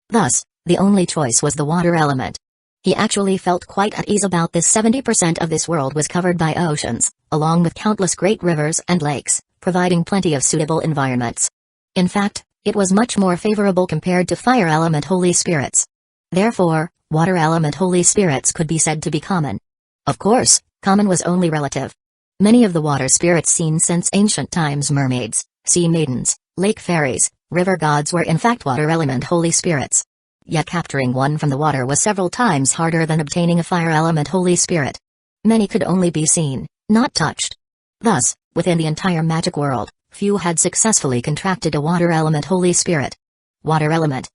Thus, the only choice was the water element. He actually felt quite at ease about this. 70% of this world was covered by oceans, along with countless great rivers and lakes, providing plenty of suitable environments. In fact, it was much more favorable compared to fire element Holy Spirits. Therefore, water element Holy Spirits could be said to be common. Of course, common was only relative. Many of the water spirits seen since ancient times, mermaids, sea maidens, lake fairies, river gods, were in fact water element Holy Spirits. Yet capturing one from the water was several times harder than obtaining a fire element Holy Spirit. Many could only be seen, not touched. Thus, within the entire magic world, few had successfully contracted a water element Holy Spirit. Water element,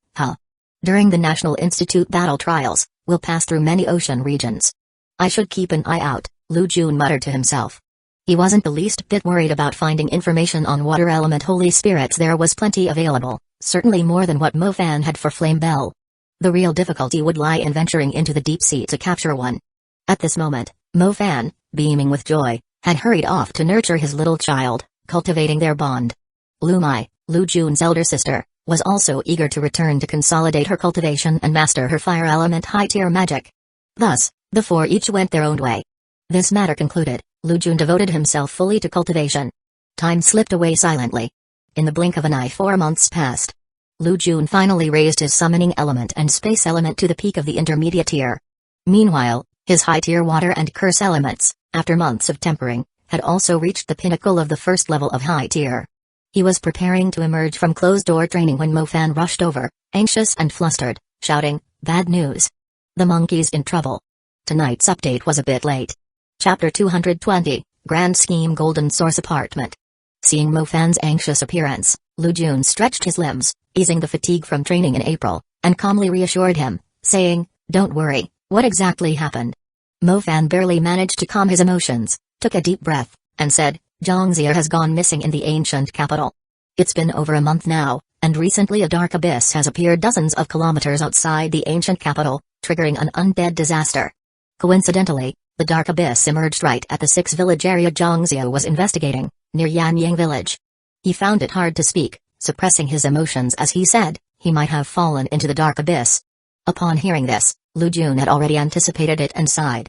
During the National Institute battle trials, we'll pass through many ocean regions. I should keep an eye out, Lu Jun muttered to himself. He wasn't the least bit worried about finding information on water element Holy Spirits. There was plenty available, certainly more than what Mofan had for Flame Bell. The real difficulty would lie in venturing into the deep sea to capture one. At this moment, Mofan, beaming with joy, had hurried off to nurture his little child, cultivating their bond. Lu Mai, Lu Jun's elder sister, was also eager to return to consolidate her cultivation and master her fire element high-tier magic. Thus, the four each went their own way. This matter concluded, Lu Jun devoted himself fully to cultivation. Time slipped away silently. In the blink of an eye 4 months passed. Lu Jun finally raised his summoning element and space element to the peak of the intermediate tier. Meanwhile, his high-tier water and curse elements, after months of tempering, had also reached the pinnacle of the first level of high tier. He was preparing to emerge from closed-door training when Mofan rushed over, anxious and flustered, shouting, "Bad news! The monkey's in trouble." Tonight's update was a bit late. Chapter 220, Grand Scheme Golden Source Apartment. Seeing Mofan's anxious appearance, Lu Jun stretched his limbs, easing the fatigue from training in April, and calmly reassured him, saying, "Don't worry, what exactly happened?" Mo Fan barely managed to calm his emotions, took a deep breath, and said, "Zhongzhi has gone missing in the ancient capital. It's been over a month now, and recently a dark abyss has appeared dozens of kilometers outside the ancient capital, triggering an undead disaster." Coincidentally, the dark abyss emerged right at the 6-village area Zhongzhi was investigating, near Yanyang village. He found it hard to speak, suppressing his emotions as he said, he might have fallen into the dark abyss. Upon hearing this, Lu Jun had already anticipated it and sighed.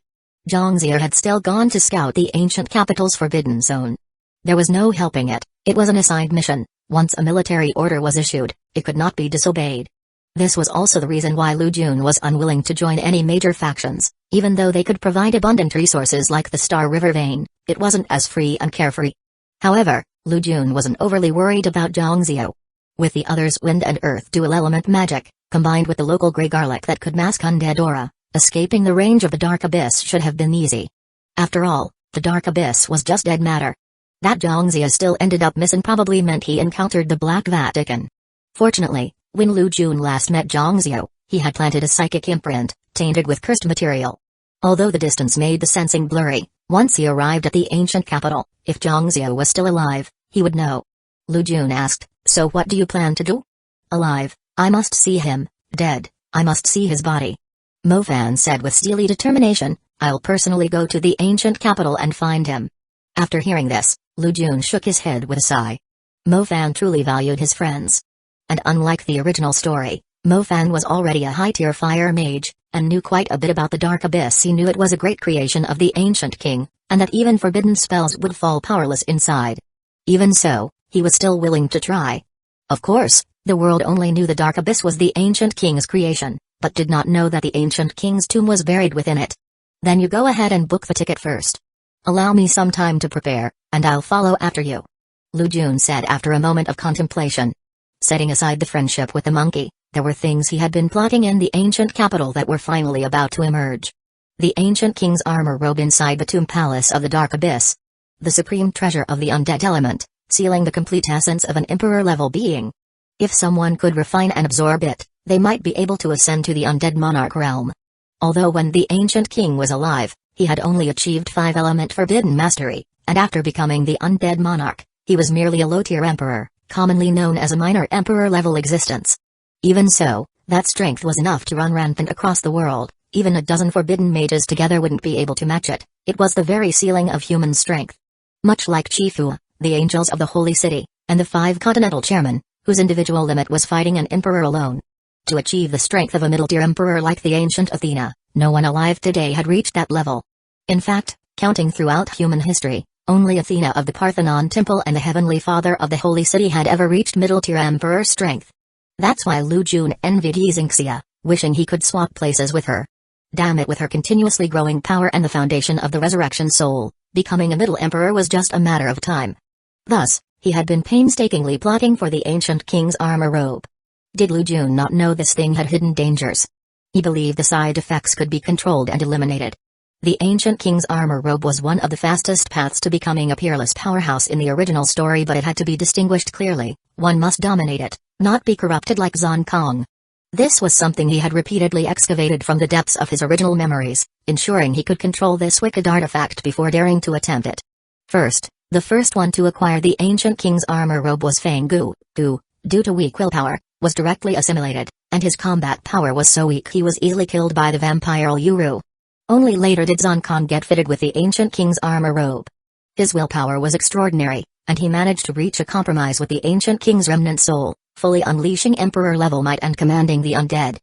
Zhongzhi had still gone to scout the ancient capital's forbidden zone. There was no helping it, it was an assigned mission. Once a military order was issued, it could not be disobeyed. This was also the reason why Lu Jun was unwilling to join any major factions, even though they could provide abundant resources like the Star River vein, it wasn't as free and carefree. However, Lu Jun wasn't overly worried about Zhongzhi. With the other's wind and earth dual element magic, combined with the local grey garlic that could mask undead aura, escaping the range of the dark abyss should have been easy. After all, the dark abyss was just dead matter. That Zhongzhi still ended up missing probably meant he encountered the Black Vatican. Fortunately, when Lu Jun last met Zhongzhi, he had planted a psychic imprint, tainted with cursed material. Although the distance made the sensing blurry, once he arrived at the ancient capital, if Zhongzhi was still alive, he would know. Lu Jun asked, "So what do you plan to do?" "Alive, I must see him; dead, I must see his body." Mo Fan said with steely determination, "I'll personally go to the ancient capital and find him." After hearing this, Lu Jun shook his head with a sigh. Mo Fan truly valued his friends. And unlike the original story, Mo Fan was already a high-tier fire mage, and knew quite a bit about the dark abyss. He knew it was a great creation of the ancient king, and that even forbidden spells would fall powerless inside. Even so, he was still willing to try. Of course, the world only knew the dark abyss was the ancient king's creation, but did not know that the ancient king's tomb was buried within it. "Then you go ahead and book the ticket first. Allow me some time to prepare, and I'll follow after you," Lu Jun said after a moment of contemplation. Setting aside the friendship with the monkey, there were things he had been plotting in the ancient capital that were finally about to emerge. The ancient king's armor robe inside the tomb palace of the dark abyss. The supreme treasure of the undead element, sealing the complete essence of an emperor-level being. If someone could refine and absorb it, they might be able to ascend to the undead monarch realm. Although when the ancient king was alive, he had only achieved 5-element forbidden mastery, and after becoming the undead monarch, he was merely a low-tier emperor, commonly known as a minor emperor-level existence. Even so, that strength was enough to run rampant across the world. Even a dozen forbidden mages together wouldn't be able to match it. It was the very ceiling of human strength. Much like Chifu, the angels of the holy city, and the 5 continental chairmen, whose individual limit was fighting an emperor alone. To achieve the strength of a middle-tier emperor like the ancient Athena, no one alive today had reached that level. In fact, counting throughout human history, only Athena of the Parthenon Temple and the Heavenly Father of the Holy City had ever reached middle-tier emperor strength. That's why Lu Jun envied Xingxia, wishing he could swap places with her. Damn it, with her continuously growing power and the foundation of the resurrection soul, becoming a middle emperor was just a matter of time. Thus, he had been painstakingly plotting for the ancient king's armor robe. Did Lu Jun not know this thing had hidden dangers? He believed the side effects could be controlled and eliminated. The ancient king's armor robe was one of the fastest paths to becoming a peerless powerhouse in the original story, but it had to be distinguished clearly. One must dominate it, not be corrupted like Zon Kong. This was something he had repeatedly excavated from the depths of his original memories, ensuring he could control this wicked artifact before daring to attempt it. First, the first one to acquire the ancient king's armor robe was Fang Gu, who, due to weak willpower, was directly assimilated, and his combat power was so weak he was easily killed by the vampire Yuru. Only later did Zon Kong get fitted with the ancient king's armor robe. His willpower was extraordinary, and he managed to reach a compromise with the ancient king's remnant soul, fully unleashing emperor-level might and commanding the undead.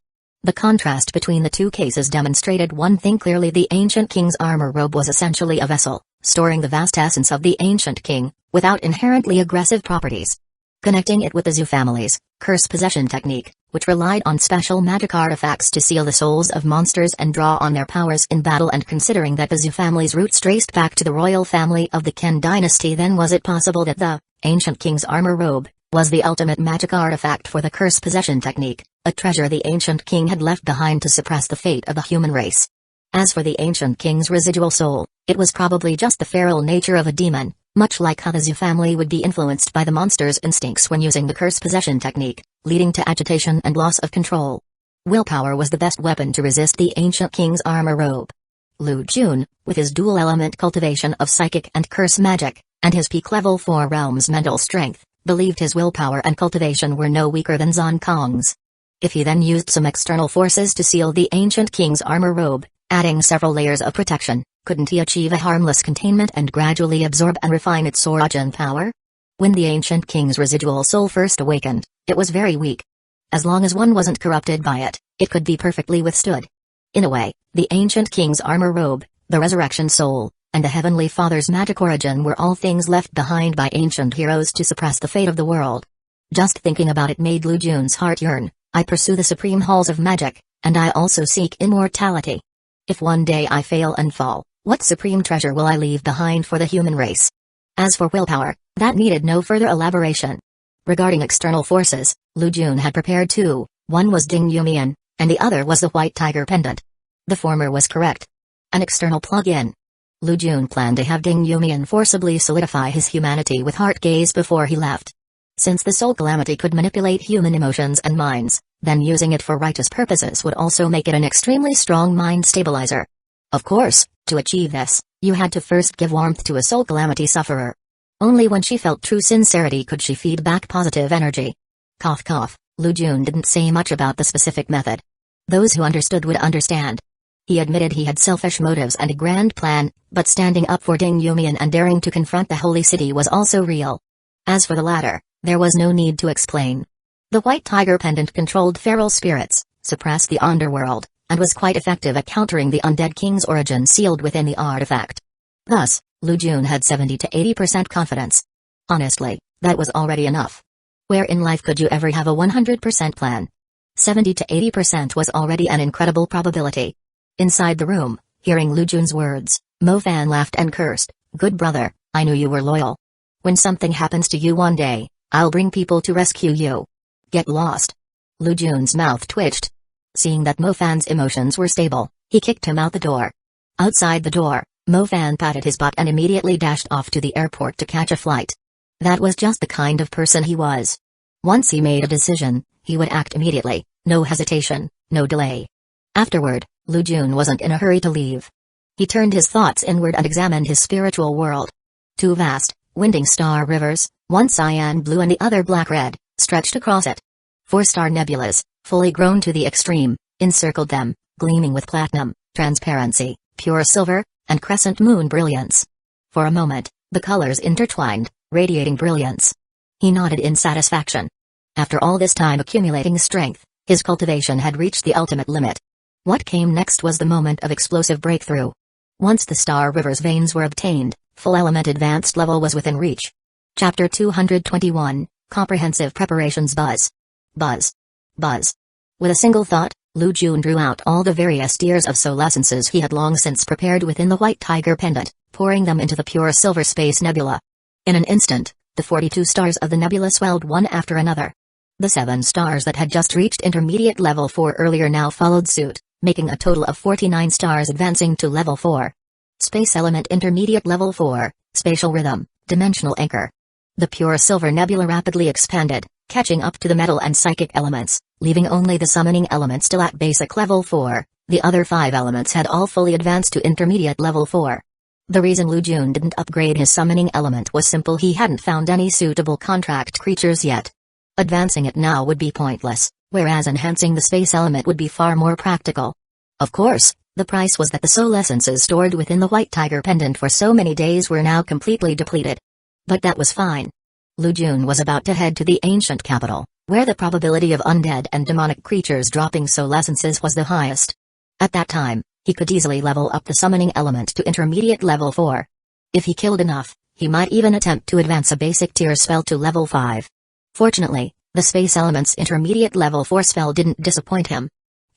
The contrast between the two cases demonstrated one thing clearly: the ancient king's armor robe was essentially a vessel, storing the vast essence of the ancient king, without inherently aggressive properties. Connecting it with the Zhu family's curse possession technique, which relied on special magic artifacts to seal the souls of monsters and draw on their powers in battle, and considering that the Zhu family's roots traced back to the royal family of the Qin dynasty, then was it possible that the ancient king's armor robe was the ultimate magic artifact for the curse possession technique, a treasure the ancient king had left behind to suppress the fate of the human race? As for the ancient king's residual soul, it was probably just the feral nature of a demon, much like how the Zhu family would be influenced by the monster's instincts when using the curse possession technique, leading to agitation and loss of control. Willpower was the best weapon to resist the ancient king's armor robe. Lu Jun, with his dual-element cultivation of psychic and curse magic, and his peak level 4 realm's mental strength, believed his willpower and cultivation were no weaker than Zhang Kong's. If he then used some external forces to seal the ancient king's armor robe, adding several layers of protection, couldn't he achieve a harmless containment and gradually absorb and refine its origin power? When the ancient king's residual soul first awakened, it was very weak. As long as one wasn't corrupted by it, it could be perfectly withstood. In a way, the ancient king's armor robe, the resurrection soul, and the Heavenly Father's magic origin were all things left behind by ancient heroes to suppress the fate of the world. Just thinking about it made Lu Jun's heart yearn. I pursue the supreme halls of magic, and I also seek immortality. If one day I fail and fall, what supreme treasure will I leave behind for the human race? As for willpower, that needed no further elaboration. Regarding external forces, Lu Jun had prepared two. One was Ding Yumian, and the other was the White Tiger Pendant. The former was correct. An external plug-in. Lu Jun planned to have Ding Yumian forcibly solidify his humanity with heart gaze before he left. Since the soul calamity could manipulate human emotions and minds, then using it for righteous purposes would also make it an extremely strong mind stabilizer. Of course, to achieve this, you had to first give warmth to a soul calamity sufferer. Only when she felt true sincerity could she feed back positive energy. Cough cough, Lu Jun didn't say much about the specific method. Those who understood would understand. He admitted he had selfish motives and a grand plan, but standing up for Ding Yumian and daring to confront the holy city was also real. As for the latter, there was no need to explain. The White Tiger Pendant controlled feral spirits, suppressed the underworld, and was quite effective at countering the undead king's origin sealed within the artifact. Thus, Lu Jun had 70 to 80% confidence. Honestly, that was already enough. Where in life could you ever have a 100% plan? 70 to 80% was already an incredible probability. Inside the room, hearing Lu Jun's words, Mo Fan laughed and cursed, "Good brother, I knew you were loyal. When something happens to you one day, I'll bring people to rescue you. Get lost." Lu Jun's mouth twitched. Seeing that Mo Fan's emotions were stable, he kicked him out the door. Outside the door, Mo Fan patted his butt and immediately dashed off to the airport to catch a flight. That was just the kind of person he was. Once he made a decision, he would act immediately, no hesitation, no delay. Afterward, Lu Jun wasn't in a hurry to leave. He turned his thoughts inward and examined his spiritual world. Two vast, winding star rivers, one cyan blue and the other black-red, stretched across it. 4-star nebulas, fully grown to the extreme, encircled them, gleaming with platinum, transparency, pure silver, and crescent moon brilliance. For a moment, the colors intertwined, radiating brilliance. He nodded in satisfaction. After all this time accumulating strength, his cultivation had reached the ultimate limit. What came next was the moment of explosive breakthrough. Once the Star River's veins were obtained, full element advanced level was within reach. Chapter 221, Comprehensive Preparations. Buzz. Buzz. Buzz. With a single thought, Lu Jun drew out all the various tiers of soul essences he had long since prepared within the White Tiger Pendant, pouring them into the pure silver space nebula. In an instant, the 42 stars of the nebula swelled one after another. The 7 stars that had just reached intermediate level 4 earlier now followed suit, making a total of 49 stars advancing to level 4. Space element intermediate level 4, spatial rhythm, dimensional anchor. The pure silver nebula rapidly expanded, catching up to the metal and psychic elements, leaving only the summoning element still at basic level 4. The other 5 elements had all fully advanced to intermediate level 4. The reason Lu Jun didn't upgrade his summoning element was simple: he hadn't found any suitable contract creatures yet. Advancing it now would be pointless, whereas enhancing the space element would be far more practical. Of course, the price was that the soul essences stored within the White Tiger Pendant for so many days were now completely depleted. But that was fine. Lu Jun was about to head to the ancient capital, where the probability of undead and demonic creatures dropping soul essences was the highest. At that time, he could easily level up the summoning element to intermediate level 4. If he killed enough, he might even attempt to advance a basic tier spell to level 5. Fortunately, the space element's intermediate level 4 spell didn't disappoint him.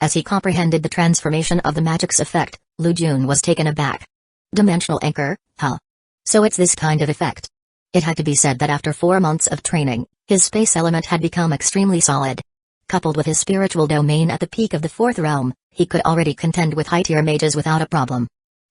As he comprehended the transformation of the magic's effect, Lu Jun was taken aback. Dimensional anchor, huh? So it's this kind of effect. It had to be said that after 4 months of training, his space element had become extremely solid. Coupled with his spiritual domain at the peak of the 4th realm, he could already contend with high-tier mages without a problem.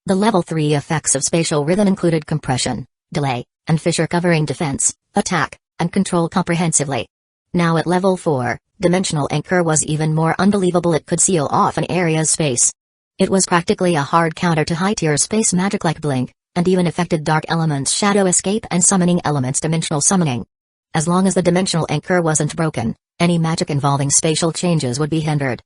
The level 3 effects of spatial rhythm included compression, delay, and fissure covering defense, attack, and control comprehensively. Now at level 4, Dimensional Anchor was even more unbelievable. It could seal off an area's space. It was practically a hard counter to high-tier space magic like Blink, and even affected Dark Elements Shadow Escape and Summoning Elements Dimensional Summoning. As long as the Dimensional Anchor wasn't broken, any magic involving spatial changes would be hindered.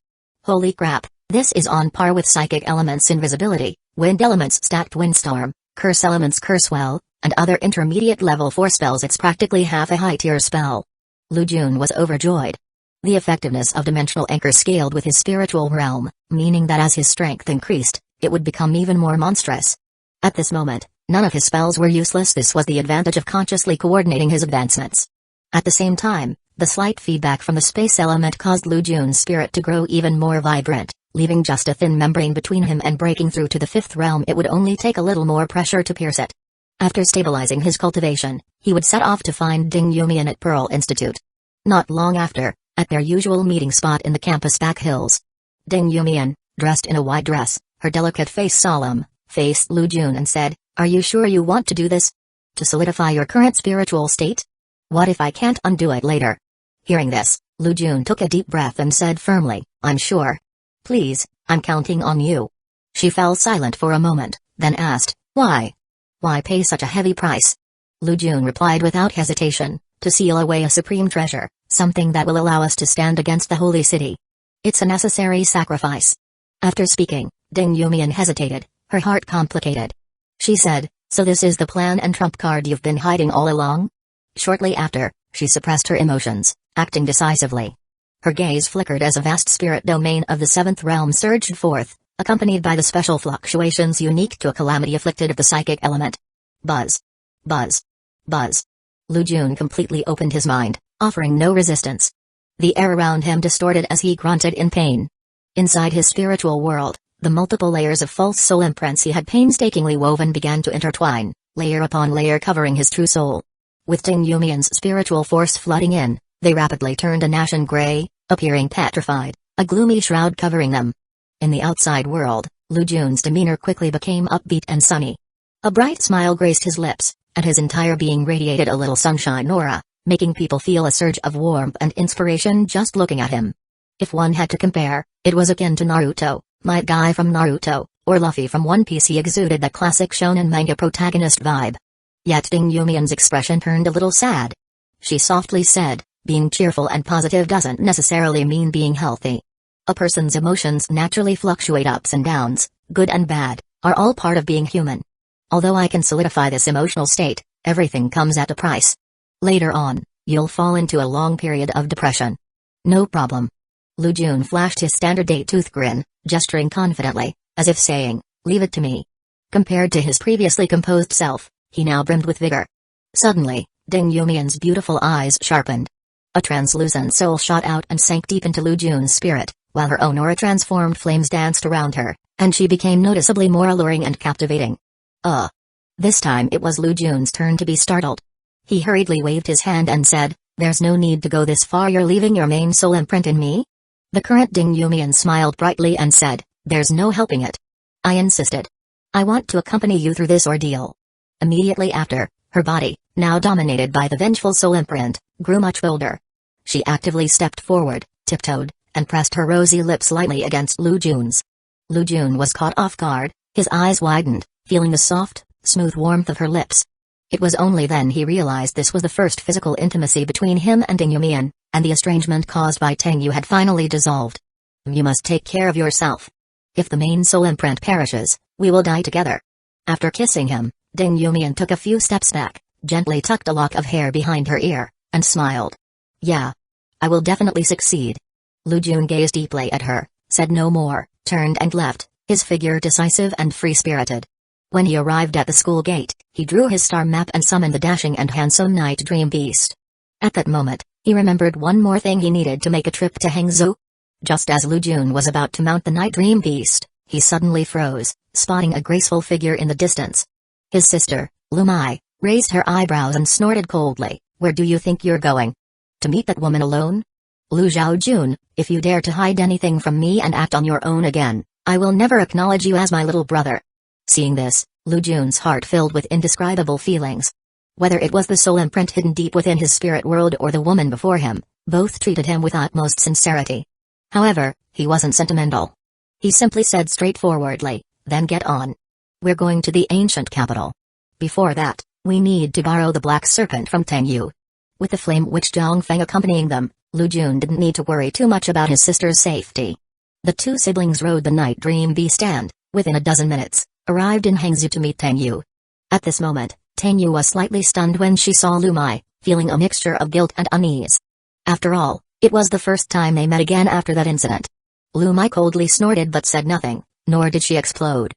Holy crap, this is on par with Psychic Elements Invisibility, Wind Elements Stacked Windstorm, Curse Elements Cursewell, and other intermediate level 4 spells. It's practically half a high-tier spell. Lu Jun was overjoyed. The effectiveness of Dimensional Anchor scaled with his spiritual realm, meaning that as his strength increased, it would become even more monstrous. At this moment, none of his spells were useless. This was the advantage of consciously coordinating his advancements. At the same time, the slight feedback from the space element caused Lu Jun's spirit to grow even more vibrant, leaving just a thin membrane between him and breaking through to the 5th realm. It would only take a little more pressure to pierce it. After stabilizing his cultivation, he would set off to find Ding Yumian at Pearl Institute. Not long after, at their usual meeting spot in the campus back hills, Ding Yumian, dressed in a white dress, her delicate face solemn, faced Lu Jun and said, "Are you sure you want to do this? To solidify your current spiritual state? What if I can't undo it later?" Hearing this, Lu Jun took a deep breath and said firmly, "I'm sure. Please, I'm counting on you." She fell silent for a moment, then asked, "Why? Why pay such a heavy price?" Lu Jun replied without hesitation, "To seal away a supreme treasure, something that will allow us to stand against the holy city. It's a necessary sacrifice." After speaking, Ding Yumian hesitated, her heart complicated. She said, "So this is the plan and trump card you've been hiding all along?" Shortly after, she suppressed her emotions, acting decisively. Her gaze flickered as a vast spirit domain of the 7th realm surged forth, accompanied by the special fluctuations unique to a calamity afflicted of the psychic element. Buzz. Buzz. Buzz. Lu Jun completely opened his mind, offering no resistance. The air around him distorted as he grunted in pain. Inside his spiritual world, the multiple layers of false soul imprints he had painstakingly woven began to intertwine, layer upon layer covering his true soul. With Ding Yumian's spiritual force flooding in, they rapidly turned an ashen gray, appearing petrified, a gloomy shroud covering them. In the outside world, Lu Jun's demeanor quickly became upbeat and sunny. A bright smile graced his lips, and his entire being radiated a little sunshine aura, making people feel a surge of warmth and inspiration just looking at him. If one had to compare, it was akin to Naruto, Might Guy from Naruto, or Luffy from One Piece. He exuded that classic shonen manga protagonist vibe. Yet Ding Yumian's expression turned a little sad. She softly said, "Being cheerful and positive doesn't necessarily mean being healthy. A person's emotions naturally fluctuate. Ups and downs, good and bad, are all part of being human. Although I can solidify this emotional state, everything comes at a price. Later on, you'll fall into a long period of depression." "No problem." Lu Jun flashed his standard 8-tooth grin, gesturing confidently, as if saying, "Leave it to me." Compared to his previously composed self, he now brimmed with vigor. Suddenly, Ding Yumian's beautiful eyes sharpened. A translucent soul shot out and sank deep into Lu Jun's spirit, while her own aura-transformed flames danced around her, and she became noticeably more alluring and captivating. This time it was Lu Jun's turn to be startled. He hurriedly waved his hand and said, "There's no need to go this far. You're leaving your main soul imprint in me?" The current Ding Yumian smiled brightly and said, "There's no helping it. I insisted. I want to accompany you through this ordeal." Immediately after, her body, now dominated by the vengeful soul imprint, grew much bolder. She actively stepped forward, tiptoed, and pressed her rosy lips lightly against Lu Jun's. Lu Jun was caught off guard, his eyes widened, feeling the soft, smooth warmth of her lips. It was only then he realized this was the first physical intimacy between him and Ding Yumian, and the estrangement caused by Tengyu had finally dissolved. "You must take care of yourself. If the main soul imprint perishes, we will die together." After kissing him, Ding Yumian took a few steps back, gently tucked a lock of hair behind her ear, and smiled. "Yeah. I will definitely succeed." Lu Jun gazed deeply at her, said no more, turned and left, his figure decisive and free-spirited. When he arrived at the school gate, he drew his star map and summoned the dashing and handsome Night Dream Beast. At that moment, he remembered one more thing: he needed to make a trip to Hangzhou. Just as Lu Jun was about to mount the Night Dream Beast, he suddenly froze, spotting a graceful figure in the distance. His sister, Lu Mai, raised her eyebrows and snorted coldly, "Where do you think you're going? To meet that woman alone? Lu Zhaojun, if you dare to hide anything from me and act on your own again, I will never acknowledge you as my little brother." Seeing this, Lu Jun's heart filled with indescribable feelings. Whether it was the soul imprint hidden deep within his spirit world or the woman before him, Both treated him with utmost sincerity. However, he wasn't sentimental. He simply said straightforwardly, "Then get on. We're going to the ancient capital. Before that, we need to borrow the Black Serpent from Tang Yu." With the Flame Witch Dongfeng accompanying them, Lu Jun didn't need to worry too much about his sister's safety. The two siblings rode the Night Dream Beast and, within a dozen minutes, arrived in Hangzhou to meet Tang Yu. At this moment, Tang Yu was slightly stunned when she saw Lu Mai, feeling a mixture of guilt and unease. After all, it was the first time they met again after that incident. Lu Mai coldly snorted but said nothing, nor did she explode.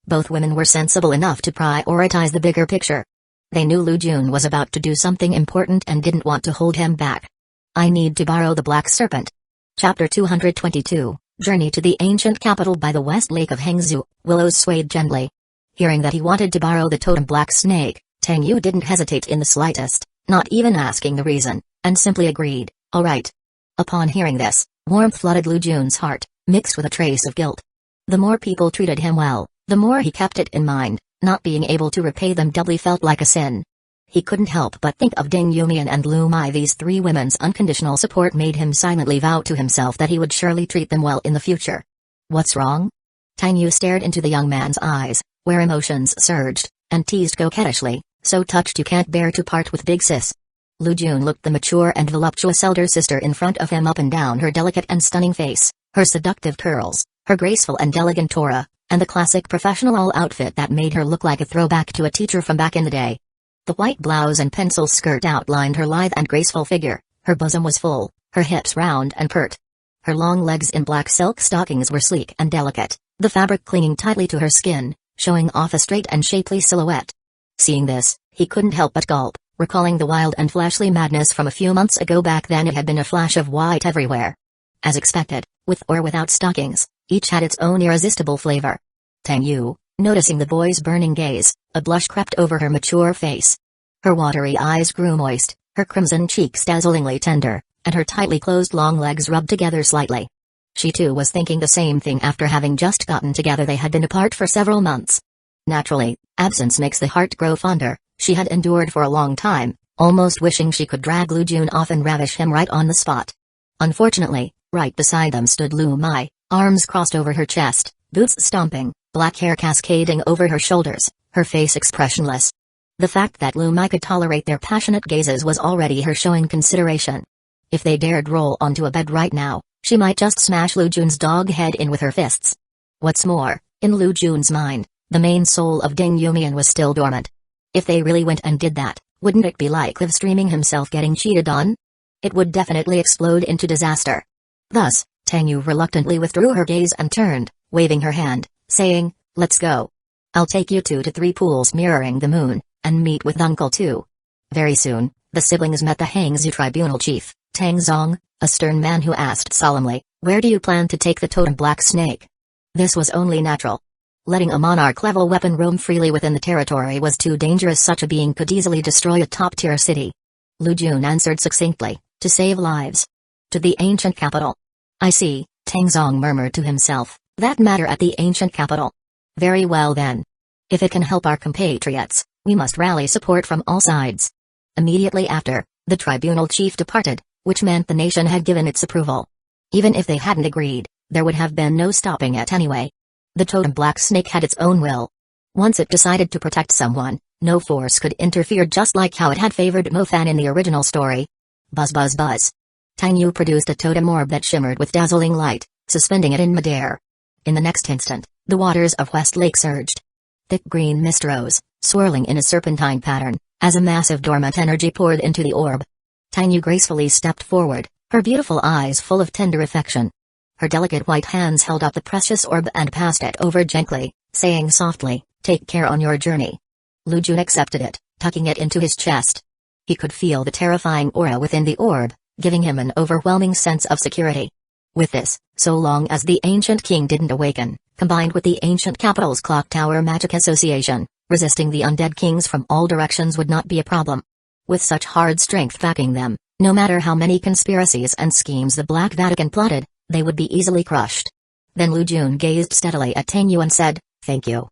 Both women were sensible enough to prioritize the bigger picture. They knew Lu Jun was about to do something important and didn't want to hold him back. "I need to borrow the Black Serpent." Chapter 222, Journey to the Ancient Capital. By the west lake of Hangzhou, willows swayed gently. Hearing that he wanted to borrow the totem black snake, Tang Yu didn't hesitate in the slightest, not even asking the reason, and simply agreed, "All right." Upon hearing this, warmth flooded Lu Jun's heart, mixed with a trace of guilt. The more people treated him well, the more he kept it in mind. Not being able to repay them doubly felt like a sin. He couldn't help but think of Ding Yumian and Lu Mai. These three women's unconditional support made him silently vow to himself that he would surely treat them well in the future. "What's wrong?" Tang Yu stared into the young man's eyes, where emotions surged, and teased coquettishly, "So touched you can't bear to part with big sis." Lu Jun looked the mature and voluptuous elder sister in front of him up and down her delicate and stunning face, her seductive curls, her graceful and elegant aura, and the classic professional outfit that made her look like a throwback to a teacher from back in the day. The white blouse and pencil skirt outlined her lithe and graceful figure, her bosom was full, her hips round and pert. Her long legs in black silk stockings were sleek and delicate, the fabric clinging tightly to her skin, showing off a straight and shapely silhouette. Seeing this, he couldn't help but gulp, recalling the wild and flashly madness from a few months ago. Back then it had been a flash of white everywhere. As expected, with or without stockings, each had its own irresistible flavor. Tang Yu, noticing the boy's burning gaze, a blush crept over her mature face. Her watery eyes grew moist, her crimson cheeks dazzlingly tender, and her tightly closed long legs rubbed together slightly. She too was thinking the same thing after having just gotten together. They had been apart for several months. Naturally, absence makes the heart grow fonder. She had endured for a long time, almost wishing she could drag Lu Jun off and ravish him right on the spot. Unfortunately, right beside them stood Lu Mai, arms crossed over her chest, boots stomping, black hair cascading over her shoulders, her face expressionless. The fact that Lu Mai could tolerate their passionate gazes was already her showing consideration. If they dared roll onto a bed right now, she might just smash Lu Jun's dog head in with her fists. What's more, in Lu Jun's mind, the main soul of Ding Yumian was still dormant. If they really went and did that, wouldn't it be like live streaming himself getting cheated on? It would definitely explode into disaster. Thus, Tang Yu reluctantly withdrew her gaze and turned, waving her hand, saying, "Let's go. I'll take you 2 to 3 pools mirroring the moon, and meet with Uncle too." Very soon, the siblings met the Hangzhou tribunal chief, Tang Zong, a stern man who asked solemnly, "Where do you plan to take the totem black snake?" This was only natural. Letting a monarch-level weapon roam freely within the territory was too dangerous. Such a being could easily destroy a top-tier city. Lu Jun answered succinctly, "To save lives. To the ancient capital." "I see," Tang Zong murmured to himself, "that matter at the ancient capital. Very well then. If it can help our compatriots, we must rally support from all sides." Immediately after, the tribunal chief departed, which meant the nation had given its approval. Even if they hadn't agreed, there would have been no stopping it anyway. The totem black snake had its own will. Once it decided to protect someone, no force could interfere, just like how it had favored Mo Fan in the original story. Buzz buzz buzz. Tang Yu produced a totem orb that shimmered with dazzling light, suspending it in midair. In the next instant, the waters of West Lake surged. Thick green mist rose, swirling in a serpentine pattern, as a massive dormant energy poured into the orb. Tang Yu gracefully stepped forward, her beautiful eyes full of tender affection. Her delicate white hands held up the precious orb and passed it over gently, saying softly, "Take care on your journey." Lu Jun accepted it, tucking it into his chest. He could feel the terrifying aura within the orb, giving him an overwhelming sense of security. With this, so long as the ancient king didn't awaken, combined with the ancient capital's clock tower magic association, resisting the undead kings from all directions would not be a problem. With such hard strength backing them, no matter how many conspiracies and schemes the Black Vatican plotted, they would be easily crushed. Then Lu Jun gazed steadily at Tang Yu and said, "Thank you.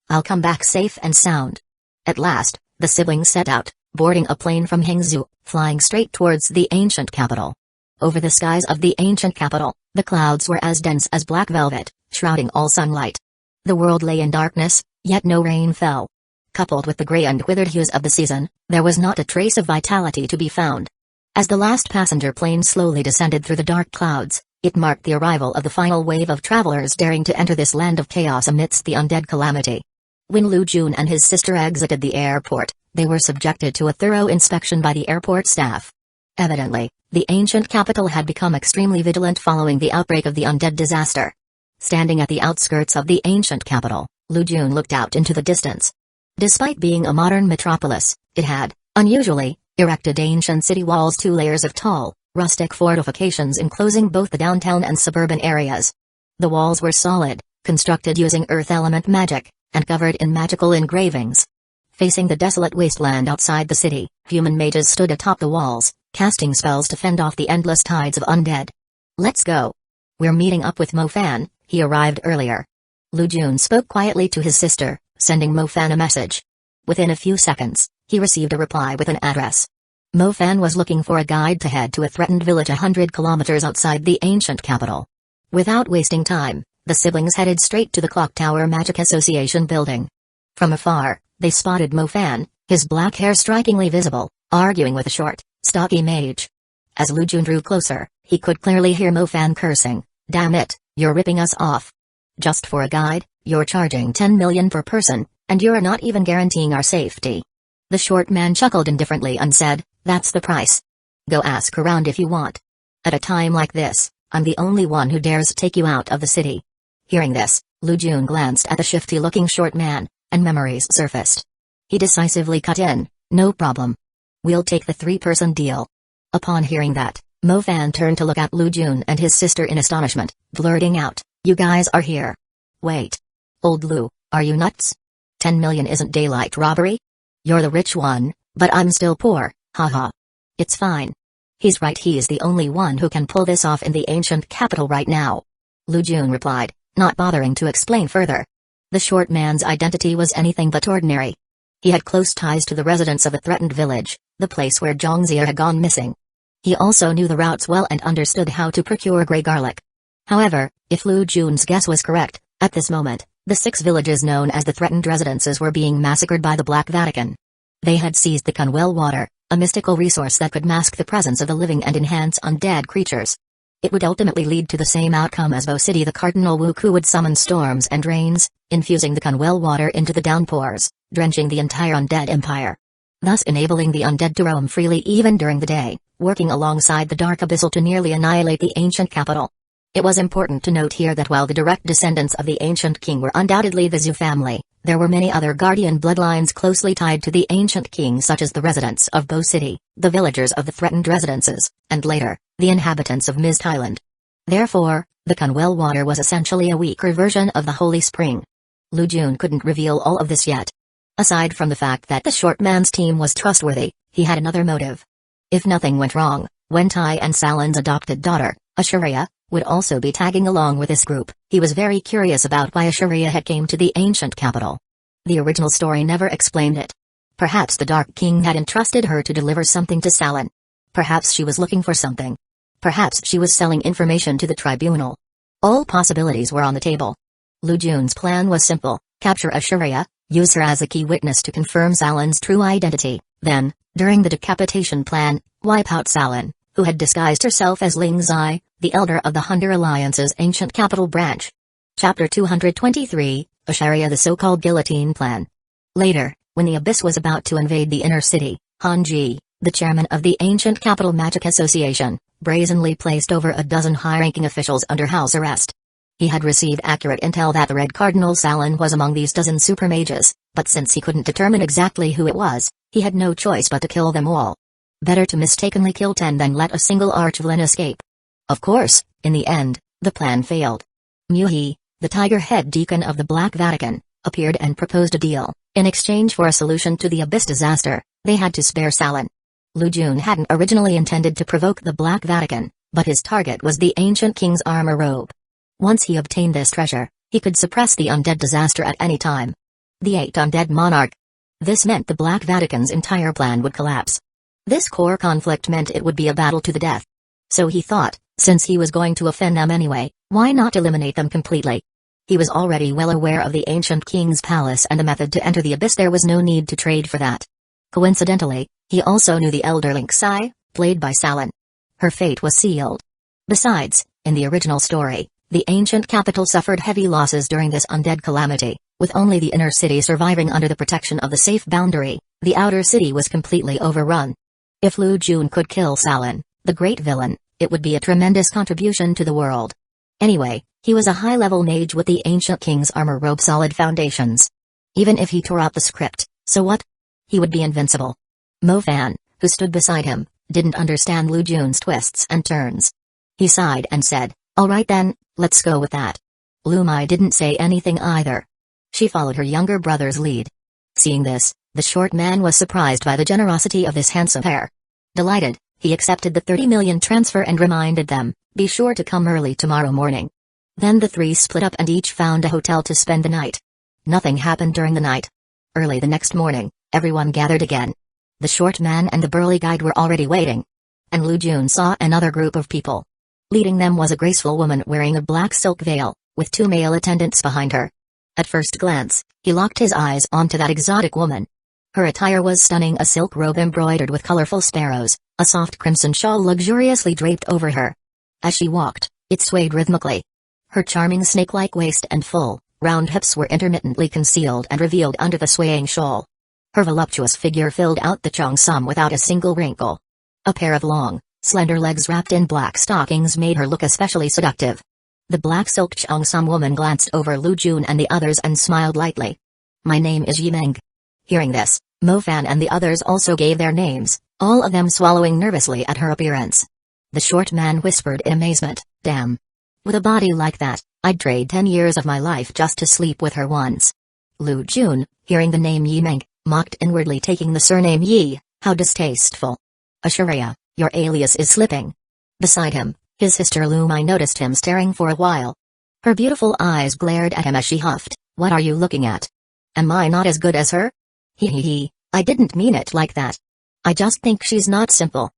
I'll come back safe and sound." At last, the siblings set out, boarding a plane from Hangzhou, flying straight towards the ancient capital. Over the skies of the ancient capital, the clouds were as dense as black velvet, shrouding all sunlight. The world lay in darkness, yet no rain fell. Coupled with the gray and withered hues of the season, there was not a trace of vitality to be found. As the last passenger plane slowly descended through the dark clouds, it marked the arrival of the final wave of travelers daring to enter this land of chaos amidst the undead calamity. When Lu Jun and his sister exited the airport, they were subjected to a thorough inspection by the airport staff. Evidently, the ancient capital had become extremely vigilant following the outbreak of the undead disaster. Standing at the outskirts of the ancient capital, Lu Jun looked out into the distance. Despite being a modern metropolis, it had, unusually, erected ancient city walls, 2 layers of tall, rustic fortifications enclosing both the downtown and suburban areas. The walls were solid, constructed using earth element magic, and covered in magical engravings. Facing the desolate wasteland outside the city, human mages stood atop the walls, casting spells to fend off the endless tides of undead. "Let's go. We're meeting up with Mo Fan, he arrived earlier." Lu Jun spoke quietly to his sister, sending Mo Fan a message. Within a few seconds, he received a reply with an address. Mo Fan was looking for a guide to head to a threatened village 100 kilometers outside the ancient capital. Without wasting time, the siblings headed straight to the Clock Tower Magic Association building. From afar, they spotted Mo Fan, his black hair strikingly visible, arguing with a short, stocky mage. As Lu Jun drew closer, he could clearly hear Mo Fan cursing, "Damn it, you're ripping us off. Just for a guide, you're charging 10 million per person, and you're not even guaranteeing our safety." The short man chuckled indifferently and said, "That's the price. Go ask around if you want. At a time like this, I'm the only one who dares take you out of the city." Hearing this, Lu Jun glanced at the shifty-looking short man, and memories surfaced. He decisively cut in, "No problem. We'll take the 3-person deal." Upon hearing that, Mo Fan turned to look at Lu Jun and his sister in astonishment, blurting out, "You guys are here. Wait. Old Lu, are you nuts? 10 million isn't daylight robbery? You're the rich one, but I'm still poor, haha. It's fine. He's right, he's the only one who can pull this off in the ancient capital right now." Lu Jun replied, not bothering to explain further. The short man's identity was anything but ordinary. He had close ties to the residents of a threatened village, the place where Zhongzia had gone missing. He also knew the routes well and understood how to procure grey garlic. However, if Lu Jun's guess was correct, at this moment, the 6 villages known as the threatened residences were being massacred by the Black Vatican. They had seized the Kunwell water, a mystical resource that could mask the presence of the living and enhance undead creatures. It would ultimately lead to the same outcome as Bo City. The Cardinal Wuku would summon storms and rains, infusing the Kunwell water into the downpours, drenching the entire undead empire. Thus enabling the undead to roam freely even during the day, working alongside the Dark Abyssal to nearly annihilate the ancient capital. It was important to note here that while the direct descendants of the ancient king were undoubtedly the Zhu family, there were many other guardian bloodlines closely tied to the ancient king, such as the residents of Bo City, the villagers of the threatened residences, and later, the inhabitants of Mist Island. Therefore, the Kunwell water was essentially a weaker version of the Holy Spring. Lu Jun couldn't reveal all of this yet. Aside from the fact that the short man's team was trustworthy, he had another motive. If nothing went wrong, Wentai and Salin's adopted daughter, Ashuria, would also be tagging along with this group. He was very curious about why Ashuria had came to the ancient capital. The original story never explained it. Perhaps the Dark King had entrusted her to deliver something to Salin. Perhaps she was looking for something. Perhaps she was selling information to the tribunal. All possibilities were on the table. Lu Jun's plan was simple: capture Ashuria, use her as a key witness to confirm Salin's true identity, then, during the decapitation plan, wipe out Salin, who had disguised herself as Ling Zai, the elder of the Hunter Alliance's ancient capital branch. Chapter 223, Ashuria, the so-called guillotine plan. Later, when the Abyss was about to invade the inner city, Han Ji, the chairman of the ancient capital Magic Association, brazenly placed over a dozen high-ranking officials under house arrest. He had received accurate intel that the Red Cardinal Salin was among these dozen super mages, but since he couldn't determine exactly who it was, he had no choice but to kill them all. Better to mistakenly kill 10 than let a single archvillain escape. Of course, in the end, the plan failed. Muhi, the tiger-head deacon of the Black Vatican, appeared and proposed a deal. In exchange for a solution to the Abyss disaster, they had to spare Salin. Lu Jun hadn't originally intended to provoke the Black Vatican, but his target was the ancient king's armor robe. Once he obtained this treasure, he could suppress the undead disaster at any time. The 8 undead monarch. This meant the Black Vatican's entire plan would collapse. This core conflict meant it would be a battle to the death. So he thought, since he was going to offend them anyway, why not eliminate them completely? He was already well aware of the ancient king's palace and the method to enter the abyss. There was no need to trade for that. Coincidentally, he also knew the elder Lynxai, played by Salin. Her fate was sealed. Besides, in the original story, the ancient capital suffered heavy losses during this undead calamity, with only the inner city surviving under the protection of the safe boundary. The outer city was completely overrun. If Lu Jun could kill Salin, the great villain, it would be a tremendous contribution to the world. Anyway, he was a high-level mage with the ancient king's armor robe solid foundations. Even if he tore out the script, so what? He would be invincible. Mo Fan, who stood beside him, didn't understand Lu Jun's twists and turns. He sighed and said, "All right then, let's go with that." Lu Mai didn't say anything either. She followed her younger brother's lead. Seeing this, the short man was surprised by the generosity of this handsome pair. Delighted, he accepted the 30 million transfer and reminded them, "Be sure to come early tomorrow morning." Then the three split up and each found a hotel to spend the night. Nothing happened during the night. Early the next morning, everyone gathered again. The short man and the burly guide were already waiting. And Lu Jun saw another group of people. Leading them was a graceful woman wearing a black silk veil, with 2 male attendants behind her. At first glance, he locked his eyes onto that exotic woman. Her attire was stunning, a silk robe embroidered with colorful sparrows, a soft crimson shawl luxuriously draped over her. As she walked, it swayed rhythmically. Her charming snake-like waist and full, round hips were intermittently concealed and revealed under the swaying shawl. Her voluptuous figure filled out the cheongsam without a single wrinkle. A pair of long, slender legs wrapped in black stockings made her look especially seductive. The black silk cheongsam woman glanced over Lu Jun and the others and smiled lightly. "My name is Yimeng." Hearing this, Mo Fan and the others also gave their names, all of them swallowing nervously at her appearance. The short man whispered in amazement, "Damn. With a body like that, I'd trade 10 years of my life just to sleep with her once." Lu Jun, hearing the name Yimeng, mocked inwardly, taking the surname Yi. How distasteful. "Ashuria, your alias is slipping." Beside him, his sister Lu Mai noticed him staring for a while. Her beautiful eyes glared at him as she huffed, "What are you looking at? Am I not as good as her?" He, I didn't mean it like that. I just think she's not simple."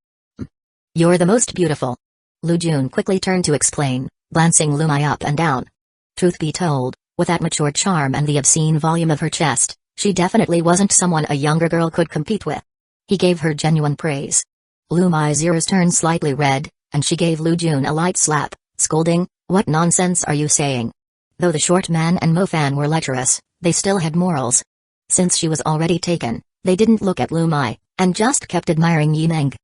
"You're the most beautiful." Lu Jun quickly turned to explain, glancing Lu Mai up and down. Truth be told, with that mature charm and the obscene volume of her chest, she definitely wasn't someone a younger girl could compete with. He gave her genuine praise. Lu Mai's ears turned slightly red, and she gave Lu Jun a light slap, scolding, "What nonsense are you saying?" Though the short man and Mo Fan were lecherous, they still had morals. Since she was already taken, they didn't look at Lu Mai, and just kept admiring Yimeng.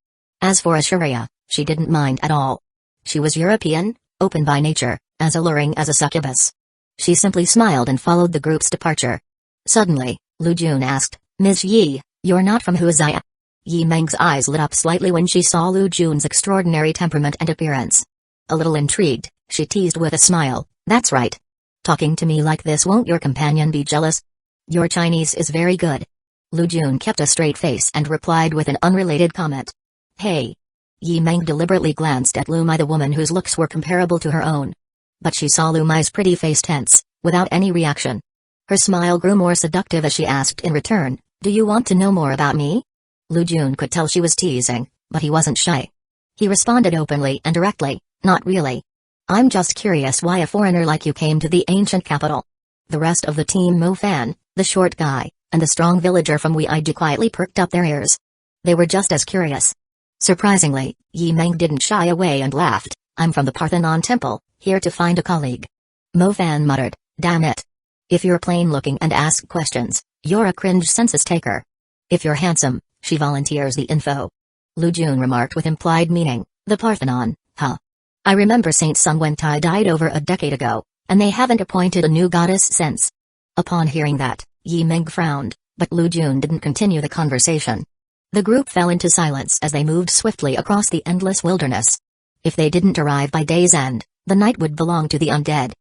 As for Ashuria, she didn't mind at all. She was European, open by nature, as alluring as a succubus. She simply smiled and followed the group's departure. Suddenly, Lu Jun asked, "Ms. Yi, you're not from Huazia?" Yimeng's eyes lit up slightly when she saw Lu Jun's extraordinary temperament and appearance. A little intrigued, she teased with a smile, "That's right. Talking to me like this, won't your companion be jealous? Your Chinese is very good." Lu Jun kept a straight face and replied with an unrelated comment. "Hey." Yimeng deliberately glanced at Lu Mai, the woman whose looks were comparable to her own. But she saw Lu Mai's pretty face tense, without any reaction. Her smile grew more seductive as she asked in return, "Do you want to know more about me?" Lu Jun could tell she was teasing, but he wasn't shy. He responded openly and directly, "Not really. I'm just curious why a foreigner like you came to the ancient capital." The rest of the team, Mo Fan, the short guy, and the strong villager from Weiji, quietly perked up their ears. They were just as curious. Surprisingly, Yimeng didn't shy away and laughed, "I'm from the Parthenon Temple, here to find a colleague." Mo Fan muttered, "Damn it. If you're plain looking and ask questions, you're a cringe census taker. If you're handsome, she volunteers the info." Lu Jun remarked with implied meaning, "The Parthenon, huh? I remember Saint Sun Wentai died over a decade ago, and they haven't appointed a new goddess since." Upon hearing that, Yimeng frowned, but Lu Jun didn't continue the conversation. The group fell into silence as they moved swiftly across the endless wilderness. If they didn't arrive by day's end, the night would belong to the undead.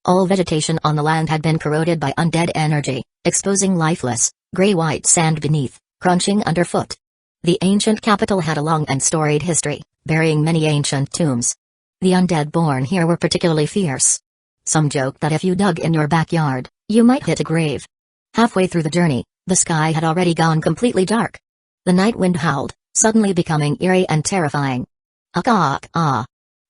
All vegetation on the land had been corroded by undead energy, exposing lifeless, gray-white sand beneath, crunching underfoot. The ancient capital had a long and storied history, burying many ancient tombs. The undead born here were particularly fierce. Some joked that if you dug in your backyard, you might hit a grave. Halfway through the journey, the sky had already gone completely dark. The night wind howled, suddenly becoming eerie and terrifying. Ah.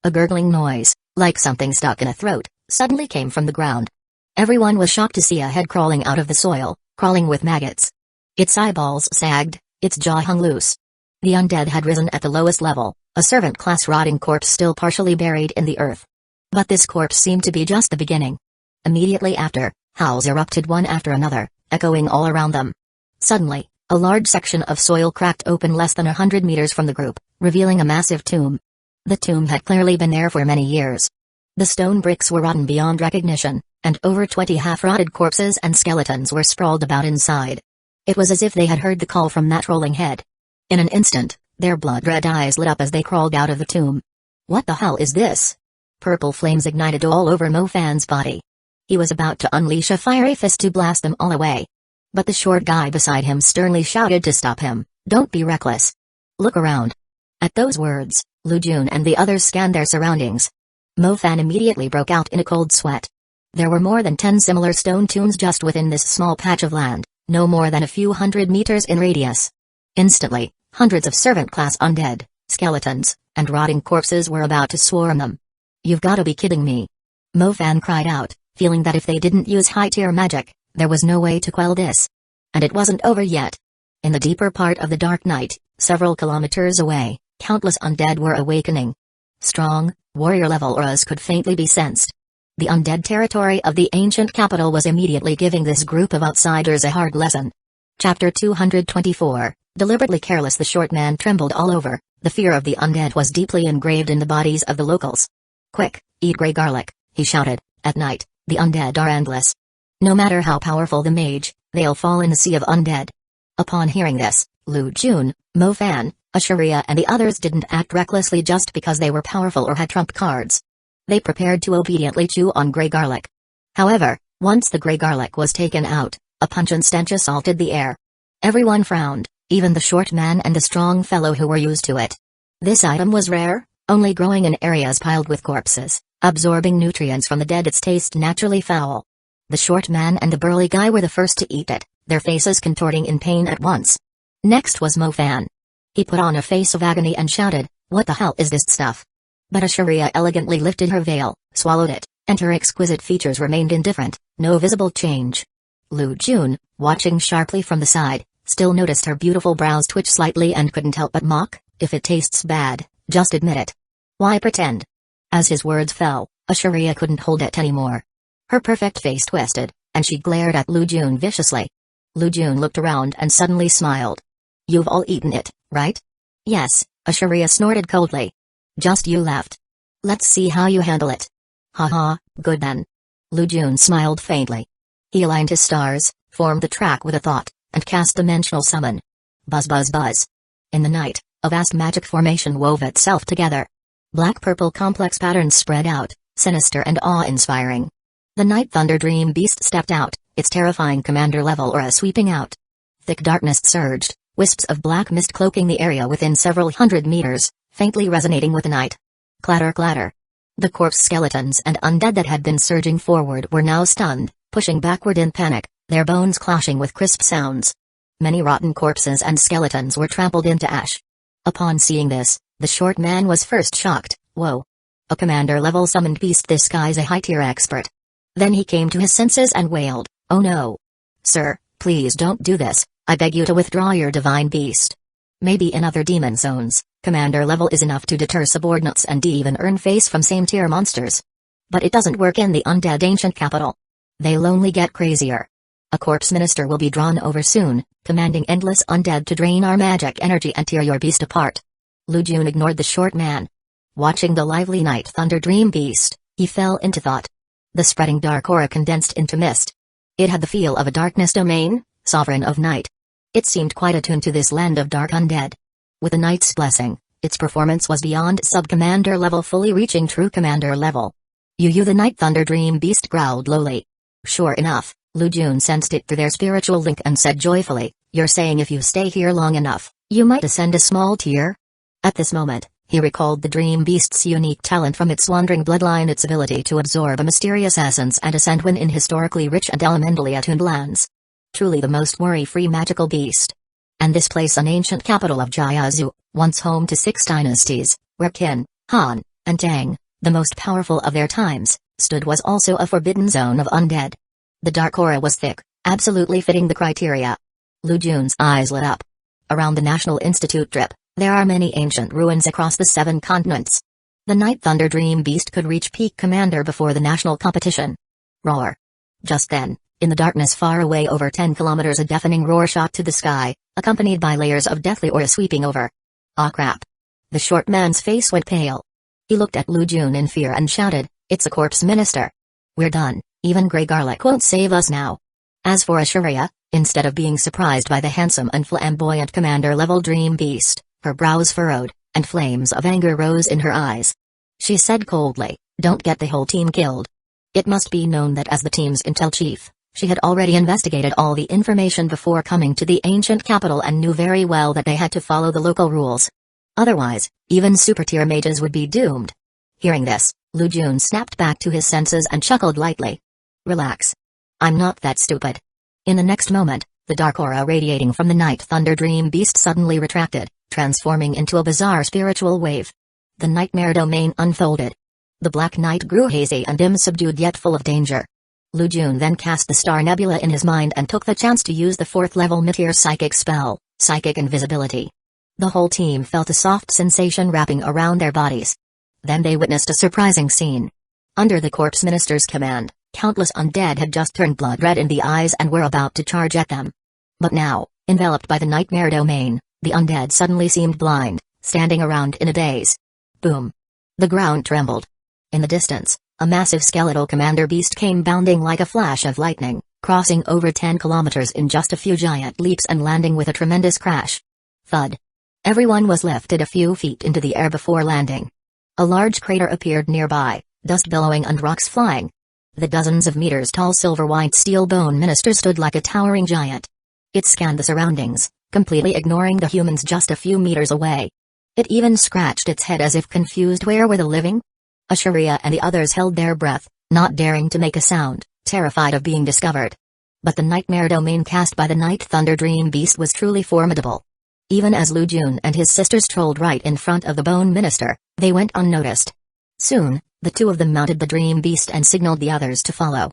A gurgling noise, like something stuck in a throat, suddenly came from the ground. Everyone was shocked to see a head crawling out of the soil, crawling with maggots. Its eyeballs sagged, its jaw hung loose. The undead had risen at the lowest level, a servant-class rotting corpse still partially buried in the earth. But this corpse seemed to be just the beginning. Immediately after, howls erupted one after another, echoing all around them. Suddenly, a large section of soil cracked open less than 100 meters from the group, revealing a massive tomb. The tomb had clearly been there for many years. The stone bricks were rotten beyond recognition, and over 20 half-rotted corpses and skeletons were sprawled about inside. It was as if they had heard the call from that rolling head. In an instant, their blood-red eyes lit up as they crawled out of the tomb. What the hell is this? Purple flames ignited all over Mo-Fan's body. He was about to unleash a fiery fist to blast them all away. But the short guy beside him sternly shouted to stop him, "Don't be reckless. Look around." At those words, Lu Jun and the others scanned their surroundings. Mo-Fan immediately broke out in a cold sweat. There were more than 10 similar stone tombs just within this small patch of land, no more than a few hundred meters in radius. Instantly, hundreds of servant-class undead, skeletons, and rotting corpses were about to swarm them. "You've gotta be kidding me." Mo-Fan cried out, feeling that if they didn't use high-tier magic, there was no way to quell this. And it wasn't over yet. In the deeper part of the dark night, several kilometers away, countless undead were awakening. Strong, warrior-level auras could faintly be sensed. The undead territory of the ancient capital was immediately giving this group of outsiders a hard lesson. Chapter 224, Deliberately careless. The short man trembled all over. The fear of the undead was deeply engraved in the bodies of the locals. "Quick, eat grey garlic," he shouted. "At night, the undead are endless. No matter how powerful the mage, they'll fall in the sea of undead." Upon hearing this, Lu Jun, Mo-Fan, Ashuria and the others didn't act recklessly just because they were powerful or had trump cards. They prepared to obediently chew on grey garlic. However, once the grey garlic was taken out, a pungent stench assaulted the air. Everyone frowned, even the short man and the strong fellow who were used to it. This item was rare, only growing in areas piled with corpses, absorbing nutrients from the dead. Its taste naturally foul. The short man and the burly guy were the first to eat it, their faces contorting in pain at once. Next was Mo-Fan. He put on a face of agony and shouted, "What the hell is this stuff?" But Ashuria elegantly lifted her veil, swallowed it, and her exquisite features remained indifferent, no visible change. Lu Jun, watching sharply from the side, still noticed her beautiful brows twitch slightly and couldn't help but mock, "If it tastes bad, just admit it. Why pretend?" As his words fell, Ashuria couldn't hold it anymore. Her perfect face twisted, and she glared at Lu Jun viciously. Lu Jun looked around and suddenly smiled. "You've all eaten it, right?" "Yes," Ashuria snorted coldly. "Just you left. Let's see how you handle it." "Haha, good then." Lu Jun smiled faintly. He aligned his stars, formed the track with a thought, and cast Dimensional Summon. Buzz buzz buzz. In the night, a vast magic formation wove itself together. Black-purple complex patterns spread out, sinister and awe-inspiring. The Night Thunder Dream Beast stepped out, its terrifying commander-level aura sweeping out. Thick darkness surged, wisps of black mist cloaking the area within several hundred meters, faintly resonating with the night. Clatter clatter. The corpse skeletons and undead that had been surging forward were now stunned, pushing backward in panic, their bones clashing with crisp sounds. Many rotten corpses and skeletons were trampled into ash. Upon seeing this, the short man was first shocked. "Whoa. A commander-level summoned beast. This guy's a high-tier expert." Then he came to his senses and wailed, "Oh no. Sir, please don't do this, I beg you to withdraw your divine beast. Maybe in other demon zones, commander level is enough to deter subordinates and even earn face from same-tier monsters. But it doesn't work in the undead ancient capital. They'll only get crazier. A corpse minister will be drawn over soon, commanding endless undead to drain our magic energy and tear your beast apart." Lu Jun ignored the short man. Watching the lively Night Thunder Dream Beast, he fell into thought. The spreading dark aura condensed into mist. It had the feel of a darkness domain, sovereign of night. It seemed quite attuned to this land of dark undead. With the night's blessing, its performance was beyond sub-commander level, fully reaching true commander level. You the Night Thunder Dream Beast growled lowly. Sure enough, Lu Jun sensed it through their spiritual link and said joyfully, "You're saying if you stay here long enough, you might ascend a small tier?" At this moment, he recalled the Dream Beast's unique talent from its wandering bloodline, its ability to absorb a mysterious essence and ascend when in historically rich and elementally attuned lands. Truly the most worry-free magical beast. And this place, an ancient capital of Jiazu, once home to 6 dynasties, Where Qin, Han, and Tang, the most powerful of their times, stood was also a forbidden zone of undead. The dark aura was thick, absolutely fitting the criteria. Lu Jun's eyes lit up. Around the National Institute Trip, there are many ancient ruins across the 7 continents. The Night Thunder Dream Beast could reach peak commander before the national competition. Roar. Just then, in the darkness far away over 10 kilometers, a deafening roar shot to the sky, accompanied by layers of deathly aura sweeping over. Ah crap. The short man's face went pale. He looked at Lu Jun in fear and shouted, "It's a corpse minister. We're done, even Grey Garlic won't save us now." As for Ashuria, instead of being surprised by the handsome and flamboyant commander-level Dream Beast, her brows furrowed, and flames of anger rose in her eyes. She said coldly, "Don't get the whole team killed." It must be known that as the team's intel chief, she had already investigated all the information before coming to the ancient capital and knew very well that they had to follow the local rules. Otherwise, even super-tier mages would be doomed. Hearing this, Lu Jun snapped back to his senses and chuckled lightly. "Relax. I'm not that stupid." In the next moment, the dark aura radiating from the Night Thunder Dream Beast suddenly retracted, transforming into a bizarre spiritual wave. The nightmare domain unfolded. The black night grew hazy and dim, subdued yet full of danger. Lu Jun then cast the star nebula in his mind and took the chance to use the 4th-level mid-tier psychic spell, Psychic Invisibility. The whole team felt a soft sensation wrapping around their bodies. Then they witnessed a surprising scene. Under the corpse minister's command, countless undead had just turned blood red in the eyes and were about to charge at them. But now, enveloped by the nightmare domain, the undead suddenly seemed blind, standing around in a daze. Boom. The ground trembled. In the distance, a massive skeletal commander beast came bounding like a flash of lightning, crossing over 10 kilometers in just a few giant leaps and landing with a tremendous crash. Thud. Everyone was lifted a few feet into the air before landing. A large crater appeared nearby, dust billowing and rocks flying. The dozens of meters tall silver-white steel bone minister stood like a towering giant. It scanned the surroundings, completely ignoring the humans just a few meters away. It even scratched its head as if confused where were the living? Ashuria and the others held their breath, not daring to make a sound, terrified of being discovered. But the nightmare domain cast by the Night Thunder Dream Beast was truly formidable. Even as Lu Jun and his sisters trolled right in front of the Bone Minister, they went unnoticed. Soon, the two of them mounted the Dream Beast and signaled the others to follow.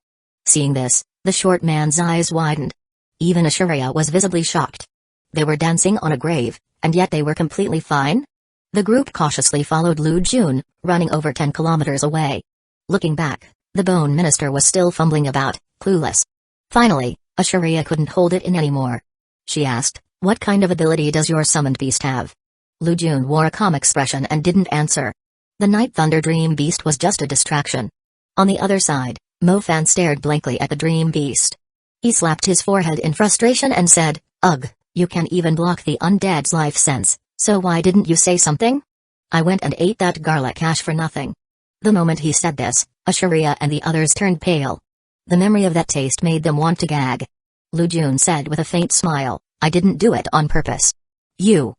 Seeing this, the short man's eyes widened. Even Ashuria was visibly shocked. They were dancing on a grave, and yet they were completely fine? The group cautiously followed Lu Jun, running over 10 kilometers away. Looking back, the Bone Minister was still fumbling about, clueless. Finally, Ashuria couldn't hold it in anymore. She asked, "What kind of ability does your summoned beast have?" Lu Jun wore a calm expression and didn't answer. The Night Thunder Dream Beast was just a distraction. On the other side, Mo Fan stared blankly at the Dream Beast. He slapped his forehead in frustration and said, "Ugh, you can even block the undead's life sense. So why didn't you say something? I went and ate that garlic ash for nothing." The moment he said this, Ashuria and the others turned pale. The memory of that taste made them want to gag. Lu Jun said with a faint smile, "I didn't do it on purpose." "You."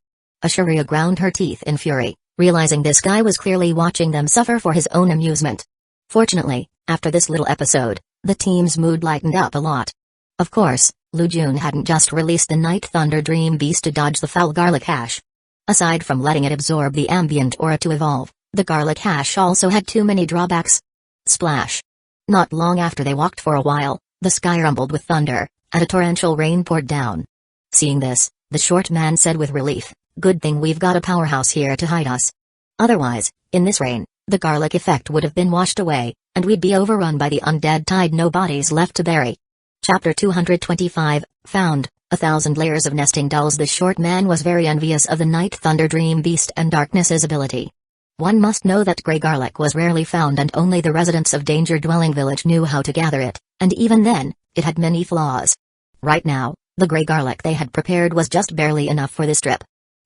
Ashuria ground her teeth in fury, realizing this guy was clearly watching them suffer for his own amusement. Fortunately, after this little episode, the team's mood lightened up a lot. Of course, Lu Jun hadn't just released the Night Thunder Dream Beast to dodge the foul garlic ash. Aside from letting it absorb the ambient aura to evolve, the garlic ash also had too many drawbacks. Splash. Not long after they walked for a while, the sky rumbled with thunder, and a torrential rain poured down. Seeing this, the short man said with relief, "Good thing we've got a powerhouse here to hide us. Otherwise, in this rain, the garlic effect would have been washed away, and we'd be overrun by the undead tide, no bodies left to bury." Chapter 225, Found, 1,000 Layers of Nesting Dolls. The short man was very envious of the Night Thunder Dream Beast and Darkness's ability. One must know that grey garlic was rarely found and only the residents of Danger Dwelling Village knew how to gather it, and even then, it had many flaws. Right now, the grey garlic they had prepared was just barely enough for this trip.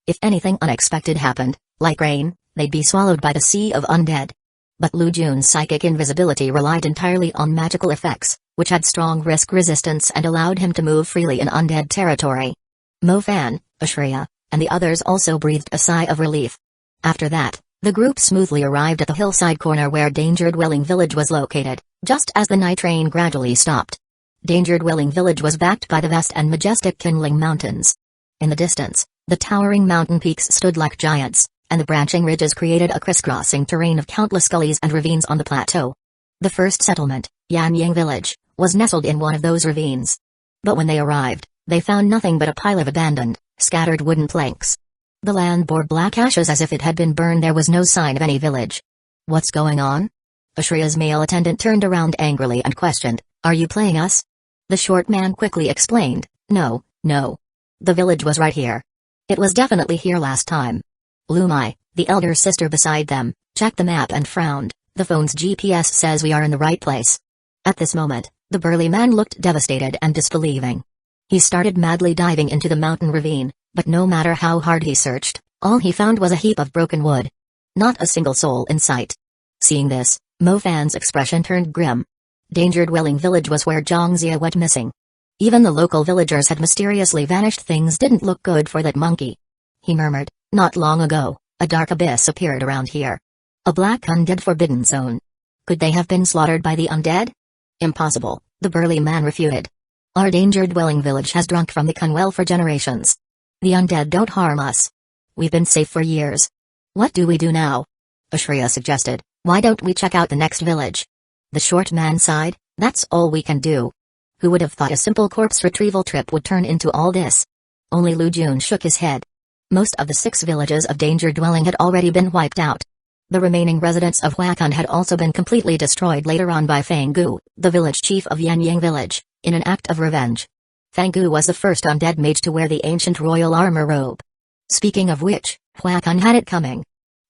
If anything unexpected happened, like rain, they'd be swallowed by the sea of undead. But Lu Jun's psychic invisibility relied entirely on magical effects, which had strong risk resistance and allowed him to move freely in undead territory. Mo Fan, Ashuria, and the others also breathed a sigh of relief. After that, the group smoothly arrived at the hillside corner where Danger Dwelling Village was located, just as the night train gradually stopped. Danger Dwelling Village was backed by the vast and majestic Kindling Mountains. In the distance, the towering mountain peaks stood like giants, and the branching ridges created a crisscrossing terrain of countless gullies and ravines on the plateau. The first settlement, Yanyang Village, was nestled in one of those ravines. But when they arrived, they found nothing but a pile of abandoned, scattered wooden planks. The land bore black ashes as if it had been burned. There was no sign of any village. What's going on? Ashriya's male attendant turned around angrily and questioned, "Are you playing us?" The short man quickly explained, No. The village was right here. It was definitely here last time." Lumai, the elder sister beside them, checked the map and frowned. "The phone's GPS says we are in the right place." At this moment, the burly man looked devastated and disbelieving. He started madly diving into the mountain ravine, but no matter how hard he searched, all he found was a heap of broken wood. Not a single soul in sight. Seeing this, Mo Fan's expression turned grim. Danger Dwelling Village was where Zhongxia went missing. Even the local villagers had mysteriously vanished. Things didn't look good for that monkey. He murmured, "Not long ago, a dark abyss appeared around here. A black undead forbidden zone. Could they have been slaughtered by the undead?" "Impossible," the burly man refuted. "Our Danger Dwelling Village has drunk from the Kunwell for generations. The undead don't harm us. We've been safe for years. What do we do now?" Ashriya suggested, "Why don't we check out the next village?" The short man sighed, "That's all we can do." Who would have thought a simple corpse retrieval trip would turn into all this? Only Lu Jun shook his head. Most of the 6 villages of Danger Dwelling had already been wiped out. The remaining residents of Huacon had also been completely destroyed later on by Fang Gu, the village chief of Yanyang Village, in an act of revenge. Fang Gu was the first undead mage to wear the ancient royal armor robe. Speaking of which, Huacon had it coming.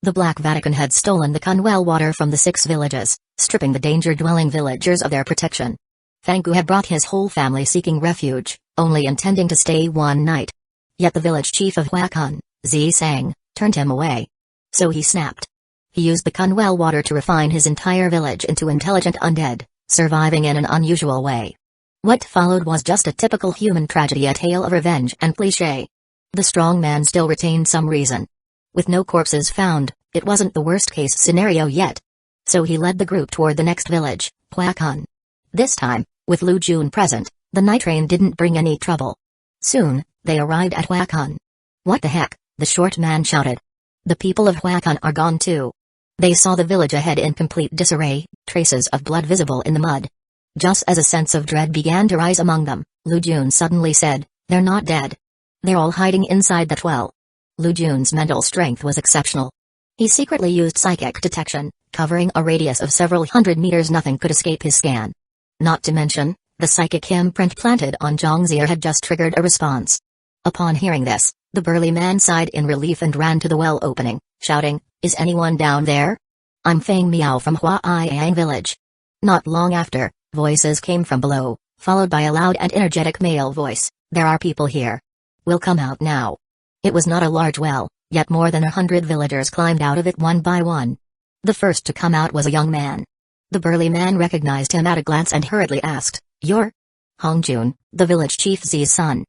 The Black Vatican had stolen the Kunwell water from the 6 villages, stripping the Danger Dwelling villagers of their protection. Fang Gu had brought his whole family seeking refuge, only intending to stay one night. Yet the village chief of Huacon, Zi Sang, turned him away. So he snapped. He used the Kunwell water to refine his entire village into intelligent undead, surviving in an unusual way. What followed was just a typical human tragedy, a tale of revenge and cliché. The strong man still retained some reason. With no corpses found, it wasn't the worst-case scenario yet. So he led the group toward the next village, Huacon. This time, with Lu Jun present, the night train didn't bring any trouble. Soon, they arrived at Huacon. "What the heck?" the short man shouted. "The people of Huacon are gone too." They saw the village ahead in complete disarray, traces of blood visible in the mud. Just as a sense of dread began to rise among them, Lu Jun suddenly said, "They're not dead. They're all hiding inside that well." Lu Jun's mental strength was exceptional. He secretly used psychic detection, covering a radius of several hundred meters. Nothing could escape his scan. Not to mention, the psychic imprint planted on Zhongxia had just triggered a response. Upon hearing this, the burly man sighed in relief and ran to the well opening, shouting, "Is anyone down there? I'm Fang Miao from Huaiyang Village." Not long after, voices came from below, followed by a loud and energetic male voice, "There are people here. We'll come out now." It was not a large well, yet more than 100 villagers climbed out of it one by one. The first to come out was a young man. The burly man recognized him at a glance and hurriedly asked, "You're Hongjun, the village chief Zi's son.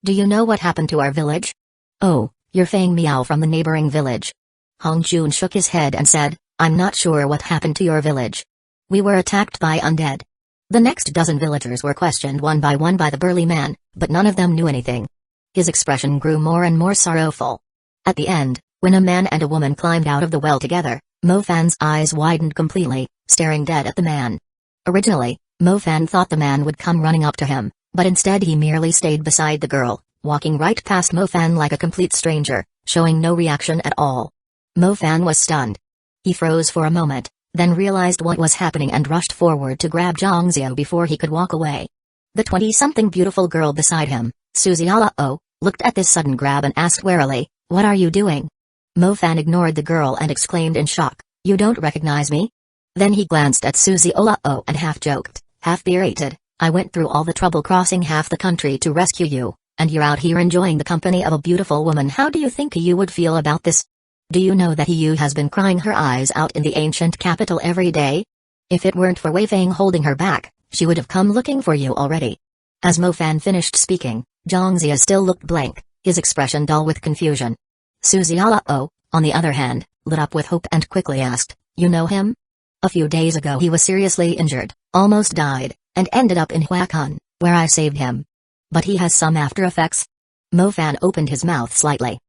Do you know what happened to our village?" "Oh, you're Fang Miao from the neighboring village." Hongjun shook his head and said, "I'm not sure what happened to your village. We were attacked by undead." The next dozen villagers were questioned one by the burly man, but none of them knew anything. His expression grew more and more sorrowful. At the end, when a man and a woman climbed out of the well together, Mo Fan's eyes widened completely, staring dead at the man. Originally, Mo Fan thought the man would come running up to him, but instead he merely stayed beside the girl, walking right past Mo Fan like a complete stranger, showing no reaction at all. Mo Fan was stunned. He froze for a moment, then realized what was happening and rushed forward to grab Zhongxia before he could walk away. The 20-something beautiful girl beside him, Suzy Alao, looked at this sudden grab and asked warily, "What are you doing?" Mo Fan ignored the girl and exclaimed in shock, "You don't recognize me?" Then he glanced at Suzy Alao and half-joked, half-berated, "I went through all the trouble crossing half the country to rescue you, and you're out here enjoying the company of a beautiful woman. How do you think you would feel about this? Do you know that Yu has been crying her eyes out in the ancient capital every day? If it weren't for Wei Fang holding her back, she would have come looking for you already." As Mo Fan finished speaking, Zhongxia still looked blank, his expression dull with confusion. Suzy Alao, on the other hand, lit up with hope and quickly asked, "You know him? A few days ago he was seriously injured, almost died, and ended up in Huacon, where I saved him. But he has some after effects." Mo Fan opened his mouth slightly.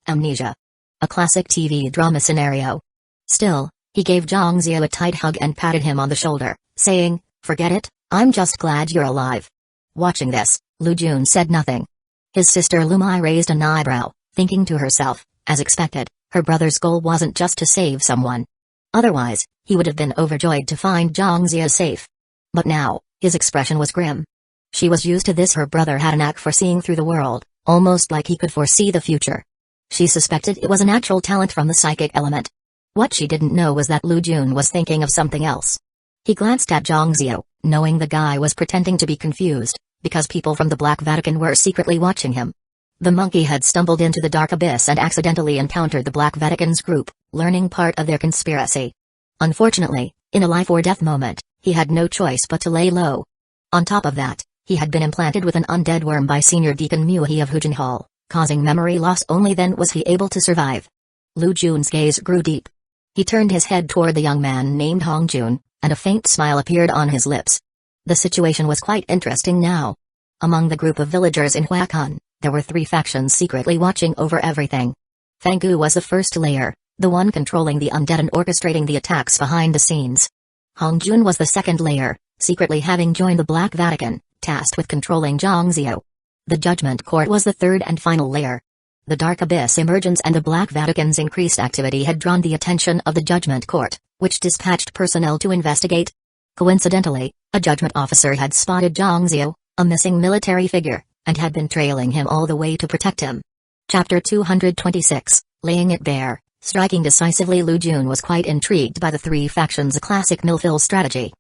"Amnesia." A classic TV drama scenario. Still, he gave Zhangzhou a tight hug and patted him on the shoulder, saying, "Forget it, I'm just glad you're alive." Watching this, Lu Jun said nothing. His sister Lumai raised an eyebrow, thinking to herself, as expected, her brother's goal wasn't just to save someone. Otherwise, he would have been overjoyed to find Zhangzhou safe. But now, his expression was grim. She was used to this. Her brother had a knack for seeing through the world, almost like he could foresee the future. She suspected it was a natural talent from the psychic element. What she didn't know was that Lu Jun was thinking of something else. He glanced at Zhangzhou, knowing the guy was pretending to be confused, because people from the Black Vatican were secretly watching him. The monkey had stumbled into the dark abyss and accidentally encountered the Black Vatican's group, learning part of their conspiracy. Unfortunately, in a life-or-death moment, he had no choice but to lay low. On top of that, he had been implanted with an undead worm by Senior Deacon Muhi of Hujin Hall, causing memory loss. Only then was he able to survive. Lu Jun's gaze grew deep. He turned his head toward the young man named Hong Jun, and a faint smile appeared on his lips. The situation was quite interesting now. Among the group of villagers in Hueco, there were 3 factions secretly watching over everything. Fanggu was the first layer, the one controlling the undead and orchestrating the attacks behind the scenes. Hong Jun was the second layer, secretly having joined the Black Vatican, tasked with controlling Zhangzhou. The Judgment Court was the third and final layer. The Dark Abyss emergence and the Black Vatican's increased activity had drawn the attention of the Judgment Court, which dispatched personnel to investigate. Coincidentally, a judgment officer had spotted Zhangzhou, a missing military figure, and had been trailing him all the way to protect him. Chapter 226, Laying It Bare. Striking decisively. Lu Jun was quite intrigued by the 3 factions, a classic Milfil strategy.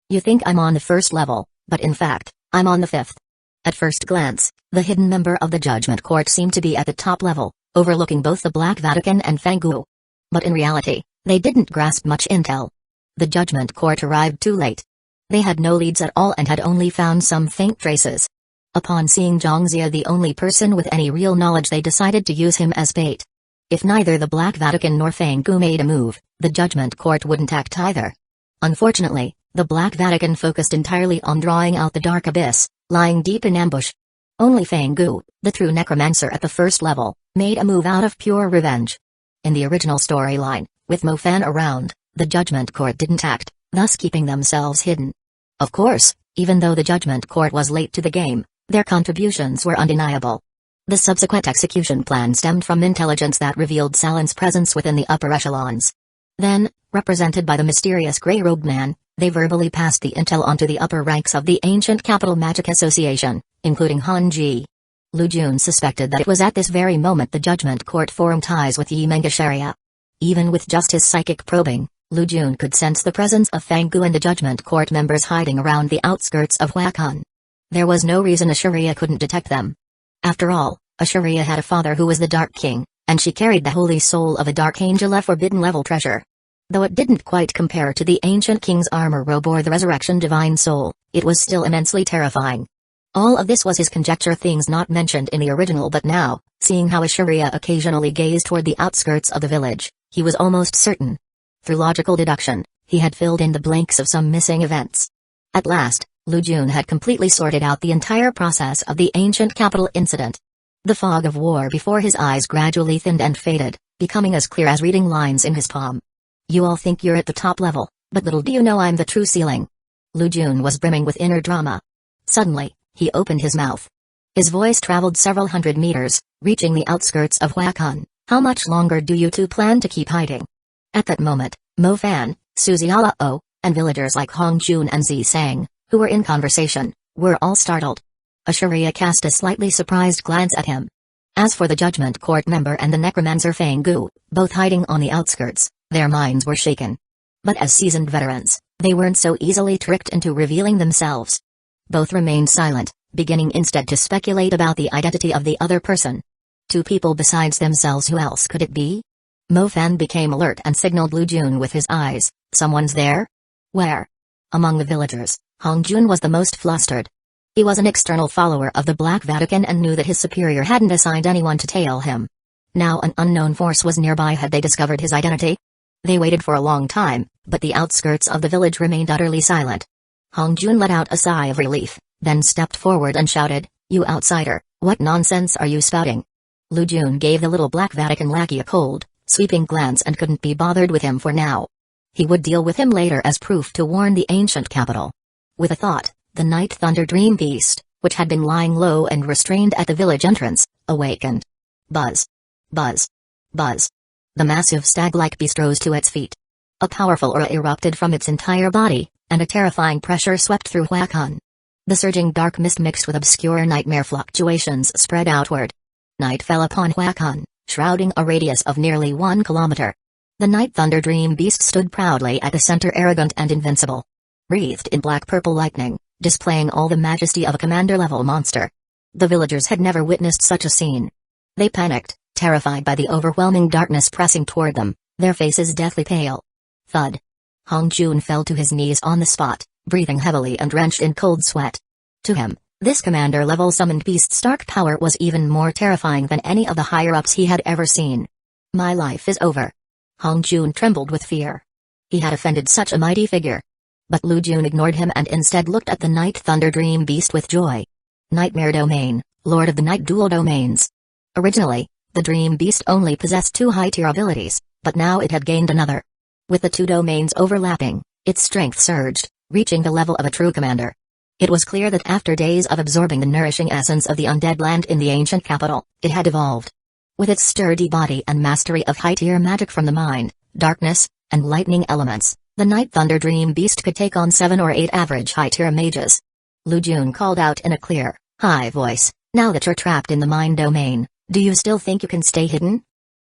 You think I'm on the first level, but in fact, I'm on the 5th. At first glance, the hidden member of the Judgment Court seemed to be at the top level, overlooking both the Black Vatican and Fanggu. But in reality, they didn't grasp much intel. The Judgment Court arrived too late. They had no leads at all and had only found some faint traces. Upon seeing Zhangzhou, the only person with any real knowledge, they decided to use him as bait. If neither the Black Vatican nor Fanggu made a move, the Judgment Court wouldn't act either. Unfortunately, the Black Vatican focused entirely on drawing out the Dark Abyss, lying deep in ambush. Only Fanggu, the true necromancer at the first level, made a move out of pure revenge. In the original storyline, with Mo Fan around, the Judgment Court didn't act, thus keeping themselves hidden. Of course, even though the Judgment Court was late to the game, their contributions were undeniable. The subsequent execution plan stemmed from intelligence that revealed Salin's presence within the upper echelons. Then, represented by the mysterious grey-robed man, they verbally passed the intel onto the upper ranks of the ancient Capital Magic Association, including Han Ji. Lu Jun suspected that it was at this very moment the Judgment Court formed ties with Yi Mangekyō. Even with just his psychic probing, Lu Jun could sense the presence of Fanggu and the Judgment Court members hiding around the outskirts of Hueco. There was no reason Ashuria couldn't detect them. After all, Ashuria had a father who was the Dark King, and she carried the holy soul of a Dark Angel, a forbidden-level treasure. Though it didn't quite compare to the ancient king's armor robe or the resurrection divine soul, it was still immensely terrifying. All of this was his conjecture, things not mentioned in the original, but now, seeing how Ashuria occasionally gazed toward the outskirts of the village, he was almost certain. Through logical deduction, he had filled in the blanks of some missing events. At last, Lu Jun had completely sorted out the entire process of the ancient capital incident. The fog of war before his eyes gradually thinned and faded, becoming as clear as reading lines in his palm. You all think you're at the top level, but little do you know I'm the true ceiling. Lu Jun was brimming with inner drama. Suddenly, he opened his mouth. His voice traveled several hundred meters, reaching the outskirts of Hueco. How much longer do you two plan to keep hiding? At that moment, Mo Fan, Suzialao, and villagers like Hong Jun and Zi Sang, who were in conversation, were all startled. Ashuria cast a slightly surprised glance at him. As for the Judgment Court member and the necromancer Fanggu, both hiding on the outskirts, their minds were shaken. But as seasoned veterans, they weren't so easily tricked into revealing themselves. Both remained silent, beginning instead to speculate about the identity of the other person. 2 people besides themselves, who else could it be? Mo Fan became alert and signaled Lu Jun with his eyes. Someone's there? Where? Among the villagers, Hong Jun was the most flustered. He was an external follower of the Black Vatican and knew that his superior hadn't assigned anyone to tail him. Now an unknown force was nearby. Had they discovered his identity? They waited for a long time, but the outskirts of the village remained utterly silent. Hong Jun let out a sigh of relief, then stepped forward and shouted, "You outsider, what nonsense are you spouting?" Lu Jun gave the little Black Vatican lackey a cold, sweeping glance and couldn't be bothered with him for now. He would deal with him later as proof to warn the ancient capital. With a thought, the Night Thunder Dream Beast, which had been lying low and restrained at the village entrance, awakened. Buzz. Buzz. Buzz. The massive stag-like beast rose to its feet. A powerful aura erupted from its entire body, and a terrifying pressure swept through Hueco. The surging dark mist mixed with obscure nightmare fluctuations spread outward. Night fell upon Hueco, shrouding a radius of nearly 1 kilometer. The Night Thunder Dream Beast stood proudly at the center, arrogant and invincible. Wreathed in black-purple lightning, displaying all the majesty of a commander-level monster. The villagers had never witnessed such a scene. They panicked, terrified by the overwhelming darkness pressing toward them, their faces deathly pale. Thud. Hong Jun fell to his knees on the spot, breathing heavily and drenched in cold sweat. To him, this commander-level summoned beast's dark power was even more terrifying than any of the higher-ups he had ever seen. My life is over. Hong Jun trembled with fear. He had offended such a mighty figure. But Lu Jun ignored him and instead looked at the Night Thunder Dream Beast with joy. Nightmare Domain, Lord of the Night Dual Domains. Originally, the Dream Beast only possessed 2 high-tier abilities, but now it had gained another. With the 2 domains overlapping, its strength surged, reaching the level of a true commander. It was clear that after days of absorbing the nourishing essence of the undead land in the ancient capital, it had evolved. With its sturdy body and mastery of high-tier magic from the mind, darkness, and lightning elements, the Night Thunder Dream Beast could take on 7 or 8 average high-tier mages. Lu Jun called out in a clear, high voice, "Now that you're trapped in the mind domain, do you still think you can stay hidden?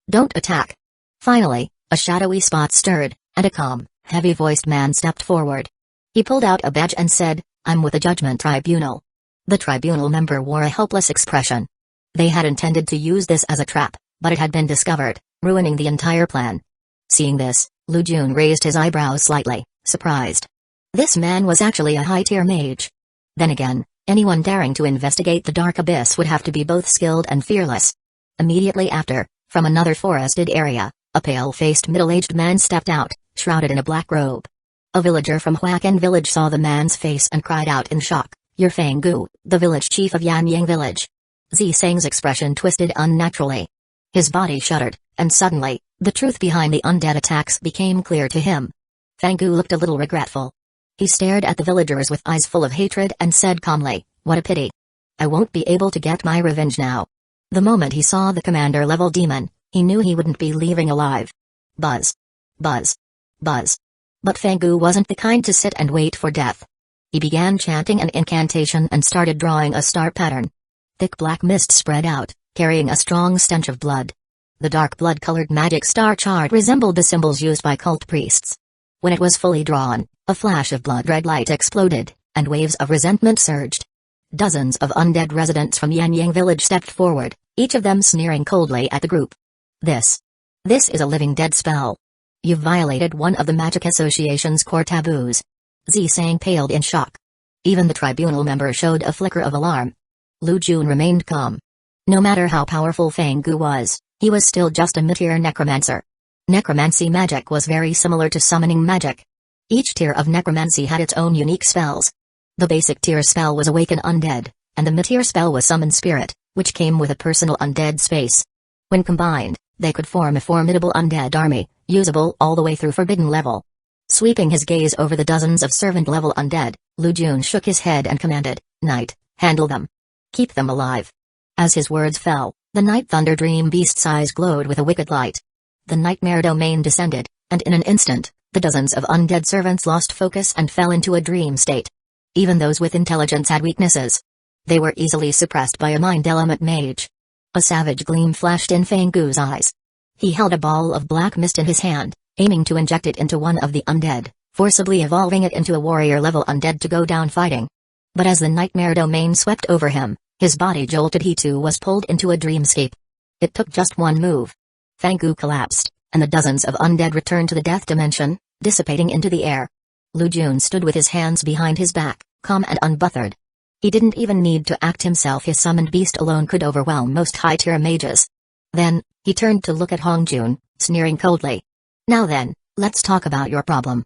Don't attack." Finally, a shadowy spot stirred, and a calm, heavy-voiced man stepped forward. He pulled out a badge and said, "I'm with the Judgment Tribunal." The tribunal member wore a helpless expression. They had intended to use this as a trap, but it had been discovered, ruining the entire plan. Seeing this, Lu Jun raised his eyebrows slightly, surprised. This man was actually a high-tier mage. Then again, anyone daring to investigate the dark abyss would have to be both skilled and fearless. Immediately after, from another forested area, a pale-faced middle-aged man stepped out, shrouded in a black robe. A villager from Hueco village saw the man's face and cried out in shock, "You're Fang Gu, the village chief of Yanyang village." Zisang's expression twisted unnaturally. His body shuddered, and suddenly, the truth behind the undead attacks became clear to him. Fang Gu looked a little regretful. He stared at the villagers with eyes full of hatred and said calmly, "What a pity. I won't be able to get my revenge now." The moment he saw the commander-level demon, he knew he wouldn't be leaving alive. Buzz. Buzz. Buzz. But Fang Gu wasn't the kind to sit and wait for death. He began chanting an incantation and started drawing a star pattern. Thick black mist spread out, carrying a strong stench of blood. The dark blood-colored magic star chart resembled the symbols used by cult priests. When it was fully drawn, a flash of blood-red light exploded, and waves of resentment surged. Dozens of undead residents from Yanyang village stepped forward, each of them sneering coldly at the group. This is a living dead spell. You've violated one of the Magic Association's core taboos." Zisang paled in shock. Even the tribunal member showed a flicker of alarm. Lu Jun remained calm. No matter how powerful Fang Gu was, he was still just a mid-tier necromancer. Necromancy magic was very similar to summoning magic. Each tier of necromancy had its own unique spells. The basic tier spell was Awaken Undead, and the mid-tier spell was Summon Spirit, which came with a personal undead space. When combined, they could form a formidable undead army, usable all the way through Forbidden level. Sweeping his gaze over the dozens of servant-level undead, Lu Jun shook his head and commanded, "Knight, handle them. Keep them alive." As his words fell, the Night Thunder Dream Beast's eyes glowed with a wicked light. The nightmare domain descended, and in an instant, the dozens of undead servants lost focus and fell into a dream state. Even those with intelligence had weaknesses. They were easily suppressed by a mind element mage. A savage gleam flashed in Fang Gu's eyes. He held a ball of black mist in his hand, aiming to inject it into one of the undead, forcibly evolving it into a warrior-level undead to go down fighting. But as the nightmare domain swept over him, his body jolted. He too was pulled into a dreamscape. It took just one move. Fang Gu collapsed, and the dozens of undead returned to the death dimension, dissipating into the air. Lu Jun stood with his hands behind his back, calm and unbothered. He didn't even need to act himself. His summoned beast alone could overwhelm most high-tier mages. Then, he turned to look at Hong Jun, sneering coldly. "Now then, let's talk about your problem."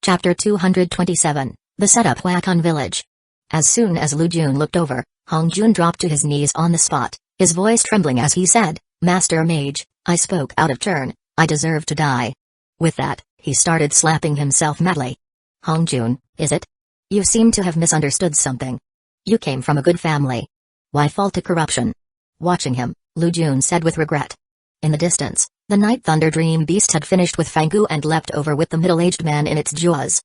Chapter 227, The Setup. Hueco Village. As soon as Lu Jun looked over, Hong Jun dropped to his knees on the spot, his voice trembling as he said, "Master Mage, I spoke out of turn, I deserve to die. With that, he started slapping himself madly. Hongjun, is it? You seem to have misunderstood something. You came from a good family. Why fall to corruption? Watching him, Lu Jun said with regret. In the distance, the Night Thunder Dream Beast had finished with Fangu and leapt over with the middle-aged man in its jaws.